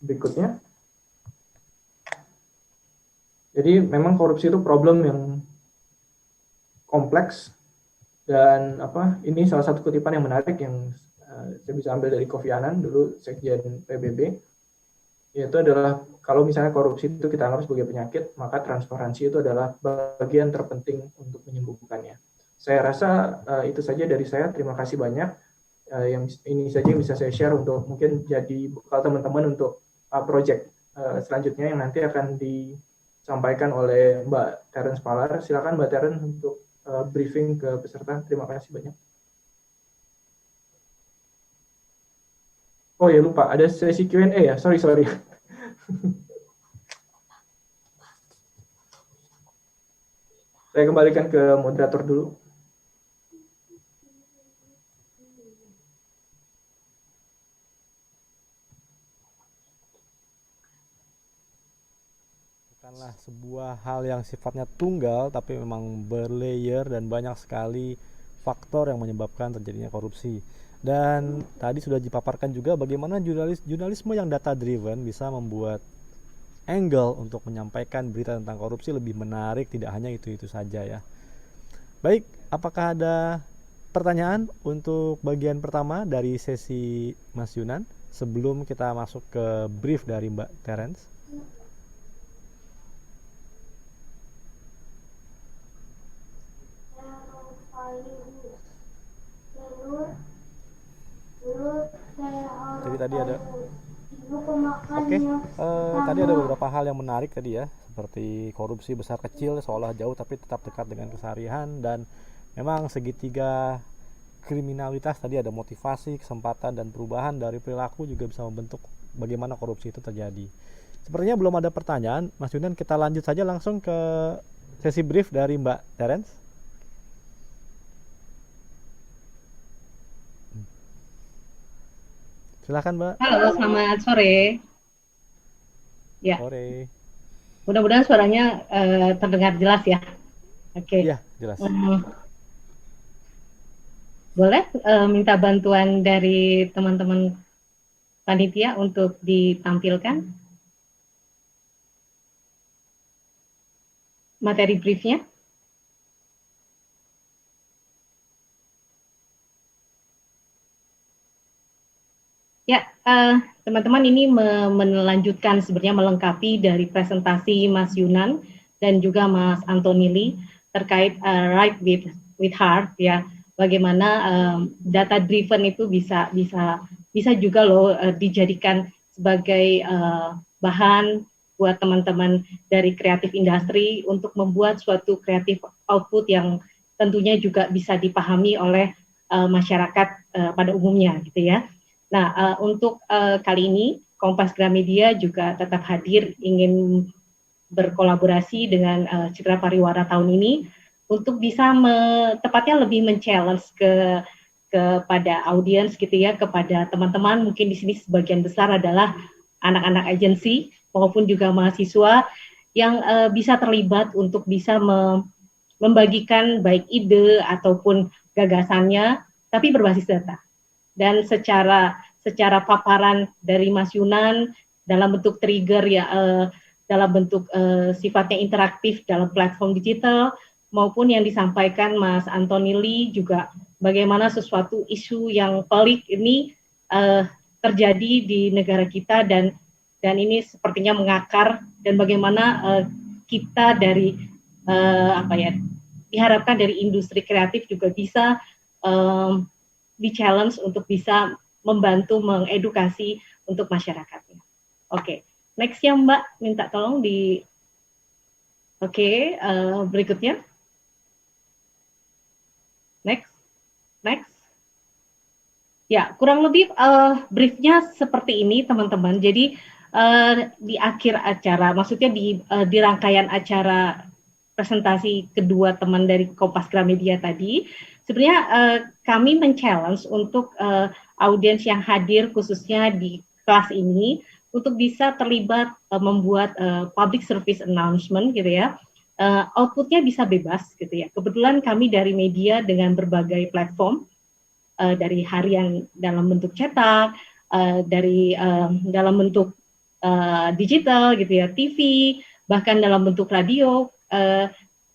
[SPEAKER 6] Berikutnya, jadi memang korupsi itu problem yang kompleks, dan ini salah satu kutipan yang menarik yang saya bisa ambil dari Kofi Annan dulu, Sekjen PBB, yaitu adalah kalau misalnya korupsi itu kita anggap sebagai penyakit, maka transparansi itu adalah bagian terpenting untuk menyembuhkannya. Saya rasa itu saja dari saya. Terima kasih banyak. Yang ini saja yang bisa saya share untuk mungkin jadi bekal teman-teman untuk project selanjutnya yang nanti akan disampaikan oleh Mbak Terence Palar. Silakan Mbak Terence untuk briefing ke peserta. Terima kasih banyak. Oh ya, lupa, ada sesi Q&A ya, sorry. Saya kembalikan ke moderator dulu.
[SPEAKER 4] Bukanlah sebuah hal yang sifatnya tunggal, tapi memang berlayer dan banyak sekali faktor yang menyebabkan terjadinya korupsi. Dan tadi sudah dipaparkan juga bagaimana jurnalisme yang data driven bisa membuat angle untuk menyampaikan berita tentang korupsi lebih menarik, tidak hanya itu saja ya. Baik, apakah ada pertanyaan untuk bagian pertama dari sesi Mas Yunan sebelum kita masuk ke brief dari Mbak Terence? Jadi tadi ada tadi ada beberapa hal yang menarik tadi ya, seperti korupsi besar kecil seolah jauh tapi tetap dekat dengan keseharian, dan memang segitiga kriminalitas tadi ada motivasi, kesempatan, dan perubahan dari perilaku juga bisa membentuk bagaimana korupsi itu terjadi. Sepertinya belum ada pertanyaan, Mas Yunan, kita lanjut saja langsung ke sesi brief dari Mbak Terence. Silakan Mbak.
[SPEAKER 7] Halo, selamat sore. Ya.
[SPEAKER 4] Sore.
[SPEAKER 7] Mudah-mudahan suaranya terdengar jelas ya. Oke.
[SPEAKER 4] Iya, jelas.
[SPEAKER 7] Boleh minta bantuan dari teman-teman panitia untuk ditampilkan materi briefnya. Ya, teman-teman, ini melanjutkan sebenarnya melengkapi dari presentasi Mas Yunan dan juga Mas Antoni Lee terkait right with heart ya, bagaimana data driven itu bisa juga loh dijadikan sebagai bahan buat teman-teman dari kreatif industri untuk membuat suatu kreatif output yang tentunya juga bisa dipahami oleh masyarakat pada umumnya gitu ya. Nah, untuk kali ini Kompas Gramedia juga tetap hadir ingin berkolaborasi dengan Citra Pariwara tahun ini untuk bisa tepatnya lebih men-challenge kepada audiens gitu ya, kepada teman-teman. Mungkin di sini sebagian besar adalah anak-anak agensi maupun juga mahasiswa yang bisa terlibat untuk bisa membagikan baik ide ataupun gagasannya, tapi berbasis data. Dan secara paparan dari Mas Yunan dalam bentuk trigger ya, dalam bentuk sifatnya interaktif dalam platform digital, maupun yang disampaikan Mas Antoni Lee juga bagaimana sesuatu isu yang pelik ini terjadi di negara kita dan ini sepertinya mengakar, dan bagaimana kita dari diharapkan dari industri kreatif juga bisa di-challenge untuk bisa membantu mengedukasi untuk masyarakatnya. Oke, next ya Mbak, minta tolong di... Oke, berikutnya. Next. Ya, kurang lebih briefnya seperti ini teman-teman. Jadi di akhir acara, maksudnya di rangkaian acara presentasi kedua teman dari Kompas Gramedia tadi, sebenarnya kami men-challenge untuk audiens yang hadir khususnya di kelas ini untuk bisa terlibat membuat public service announcement gitu ya, outputnya bisa bebas gitu ya. Kebetulan kami dari media dengan berbagai platform, dari harian dalam bentuk cetak, dari dalam bentuk digital gitu ya, TV, bahkan dalam bentuk radio,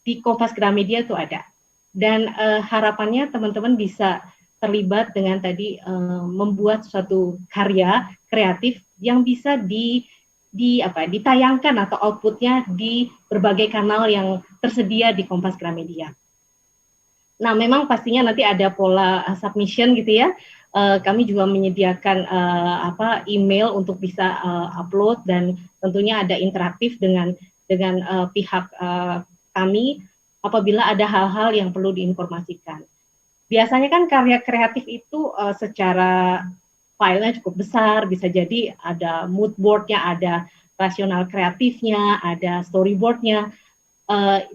[SPEAKER 7] di Kompas Gramedia itu ada. Dan harapannya teman-teman bisa terlibat dengan tadi membuat suatu karya kreatif yang bisa ditayangkan atau outputnya di berbagai kanal yang tersedia di Kompas Gramedia. Nah, memang pastinya nanti ada pola submission gitu ya. Kami juga menyediakan email untuk bisa upload, dan tentunya ada interaktif dengan pihak kami apabila ada hal-hal yang perlu diinformasikan. Biasanya kan karya kreatif itu secara filenya cukup besar, bisa jadi ada mood board-nya, ada rasional kreatifnya, ada storyboard-nya.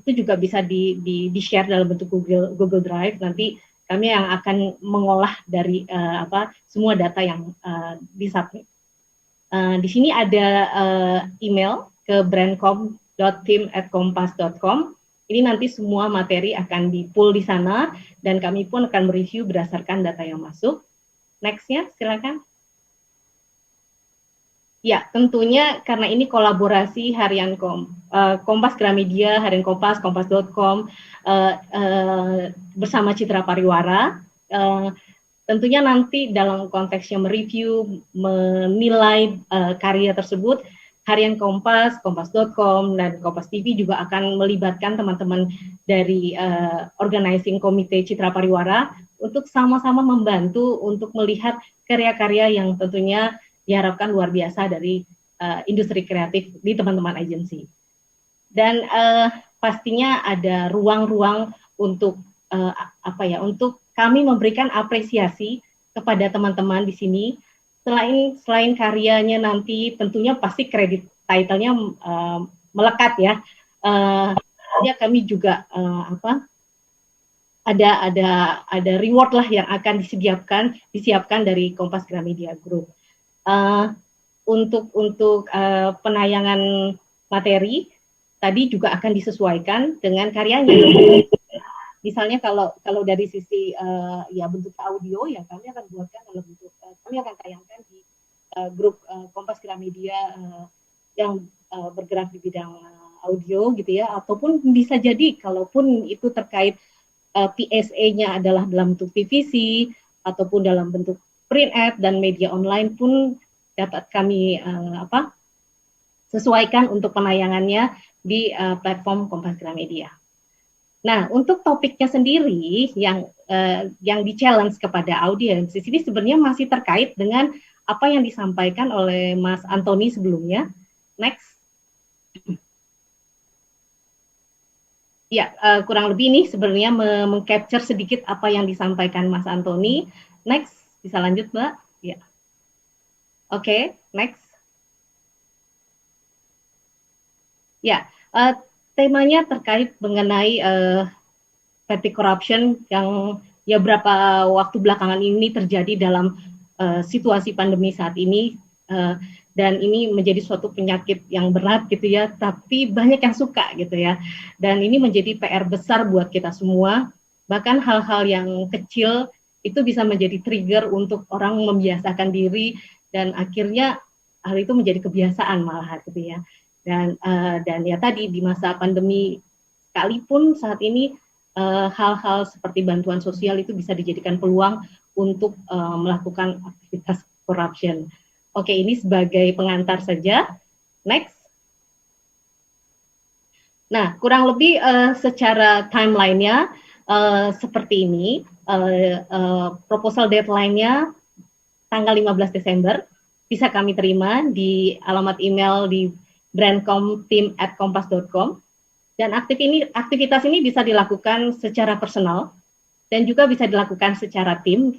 [SPEAKER 7] Itu juga bisa di-share dalam bentuk Google Drive. Nanti kami yang akan mengolah dari semua data yang disubmit. Di sini ada email ke brandcom.team@kompas.com. Ini nanti semua materi akan di-pull di sana, dan kami pun akan mereview berdasarkan data yang masuk. Next-nya, silakan. Ya, tentunya karena ini kolaborasi harian Kompas Gramedia, harian Kompas, kompas.com, bersama Citra Pariwara. Tentunya nanti dalam konteksnya mereview, menilai karya tersebut, harian Kompas, kompas.com, dan Kompas TV juga akan melibatkan teman-teman dari organizing komite Citra Pariwara untuk sama-sama membantu untuk melihat karya-karya yang tentunya diharapkan luar biasa dari industri kreatif di teman-teman agensi. Dan pastinya ada ruang-ruang untuk untuk kami memberikan apresiasi kepada teman-teman di sini. Selain karyanya nanti tentunya pasti kredit title-nya melekat ya. Kami juga ada reward lah yang akan disiapkan dari Kompas Gramedia Group. Untuk penayangan materi tadi juga akan disesuaikan dengan karyanya. Misalnya kalau dari sisi bentuk audio, ya kami akan buatkan dalam bentuk kami akan tayangkan di grup Kompas Gramedia yang bergerak di bidang audio gitu ya, ataupun bisa jadi kalaupun itu terkait PSA-nya adalah dalam bentuk PVC ataupun dalam bentuk print ad dan media online pun dapat kami sesuaikan untuk penayangannya di platform Kompas Gramedia. Nah, untuk topiknya sendiri yang di-challenge kepada audiens, di sini sebenarnya masih terkait dengan apa yang disampaikan oleh Mas Antoni sebelumnya. Next. Ya, kurang lebih ini sebenarnya meng-capture sedikit apa yang disampaikan Mas Antoni. Next, bisa lanjut, Mbak? Ya. Oke, next. Ya, temanya terkait mengenai petty corruption yang ya berapa waktu belakangan ini terjadi dalam situasi pandemi saat ini, dan ini menjadi suatu penyakit yang berat gitu ya, tapi banyak yang suka gitu ya, dan ini menjadi PR besar buat kita semua. Bahkan hal-hal yang kecil itu bisa menjadi trigger untuk orang membiasakan diri, dan akhirnya hal itu menjadi kebiasaan malah gitu ya. Dan ya tadi di masa pandemi sekalipun saat ini hal-hal seperti bantuan sosial itu bisa dijadikan peluang untuk melakukan aktivitas corruption. Oke, ini sebagai pengantar saja. Next. Nah, kurang lebih secara timeline-nya seperti ini. Proposal deadline-nya tanggal 15 Desember bisa kami terima di alamat email di brandcom@kompas.com, dan aktivitas ini bisa dilakukan secara personal dan juga bisa dilakukan secara tim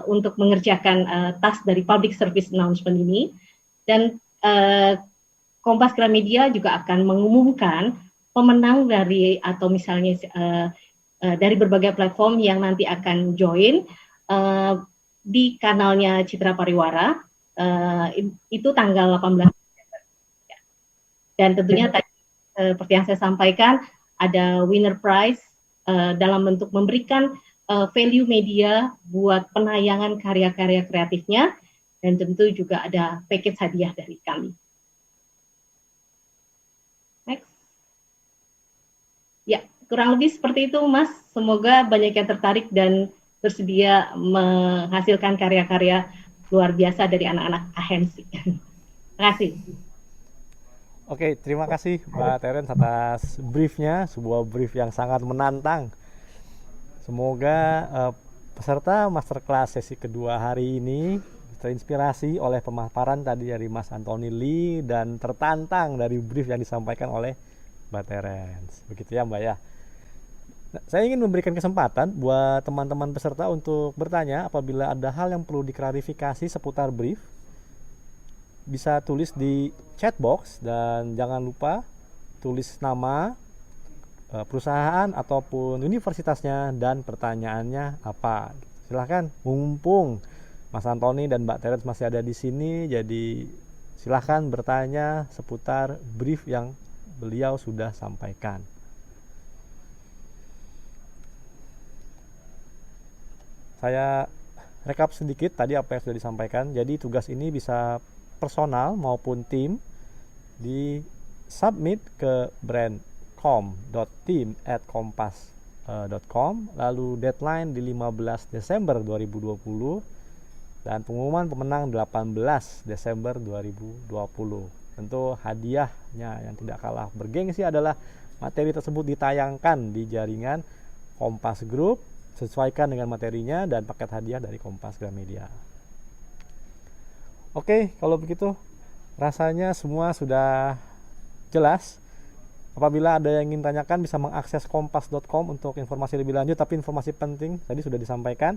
[SPEAKER 7] untuk mengerjakan task dari public service announcement ini. Dan Kompas Gramedia juga akan mengumumkan pemenang dari atau misalnya dari berbagai platform yang nanti akan join di kanalnya Citra Pariwara, itu tanggal 18. Dan tentunya tadi seperti yang saya sampaikan, ada winner prize dalam bentuk memberikan value media buat penayangan karya-karya kreatifnya, dan tentu juga ada package hadiah dari kami. Next. Ya, kurang lebih seperti itu, Mas. Semoga banyak yang tertarik dan bersedia menghasilkan karya-karya luar biasa dari anak-anak ahensi. Terima kasih.
[SPEAKER 4] Oke, terima kasih Mbak Terence atas briefnya, sebuah brief yang sangat menantang. Semoga peserta masterclass sesi kedua hari ini terinspirasi oleh pemaparan tadi dari Mas Anthony Lee dan tertantang dari brief yang disampaikan oleh Mbak Terence. Begitu ya Mbak ya. Nah, saya ingin memberikan kesempatan buat teman-teman peserta untuk bertanya apabila ada hal yang perlu diklarifikasi seputar brief. Bisa tulis di chat box dan jangan lupa tulis nama, perusahaan ataupun universitasnya dan pertanyaannya apa. Silahkan, mumpung Mas Anthony dan Mbak Terence masih ada di sini, jadi silahkan bertanya seputar brief yang beliau sudah sampaikan. Saya rekap sedikit tadi apa yang sudah disampaikan. Jadi tugas ini bisa personal maupun tim di submit ke brandcom.team@kompas.com, lalu deadline di 15 Desember 2020 dan pengumuman pemenang 18 Desember 2020. Tentu hadiahnya yang tidak kalah bergengsi adalah materi tersebut ditayangkan di jaringan Kompas Group, sesuaikan dengan materinya dan paket hadiah dari Kompas Gramedia. Oke, kalau begitu rasanya semua sudah jelas. Apabila ada yang ingin tanyakan bisa mengakses kompas.com untuk informasi lebih lanjut, tapi informasi penting tadi sudah disampaikan.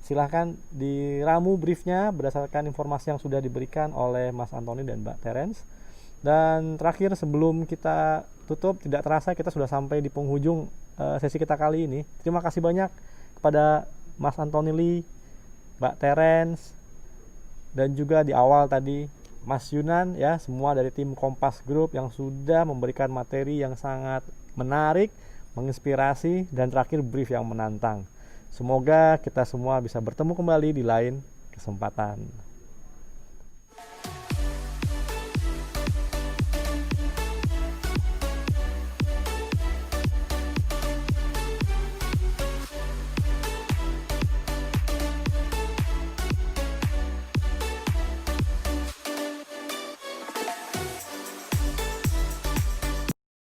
[SPEAKER 4] Silahkan diramu briefnya berdasarkan informasi yang sudah diberikan oleh Mas Anthony dan Mbak Terence. Dan terakhir sebelum kita tutup, tidak terasa kita sudah sampai di penghujung sesi kita kali ini. Terima kasih banyak kepada Mas Anthony Lee, Mbak Terence, dan juga di awal tadi Mas Yunan ya, semua dari tim Kompas Group yang sudah memberikan materi yang sangat menarik, menginspirasi, dan terakhir brief yang menantang. Semoga kita semua bisa bertemu kembali di lain kesempatan.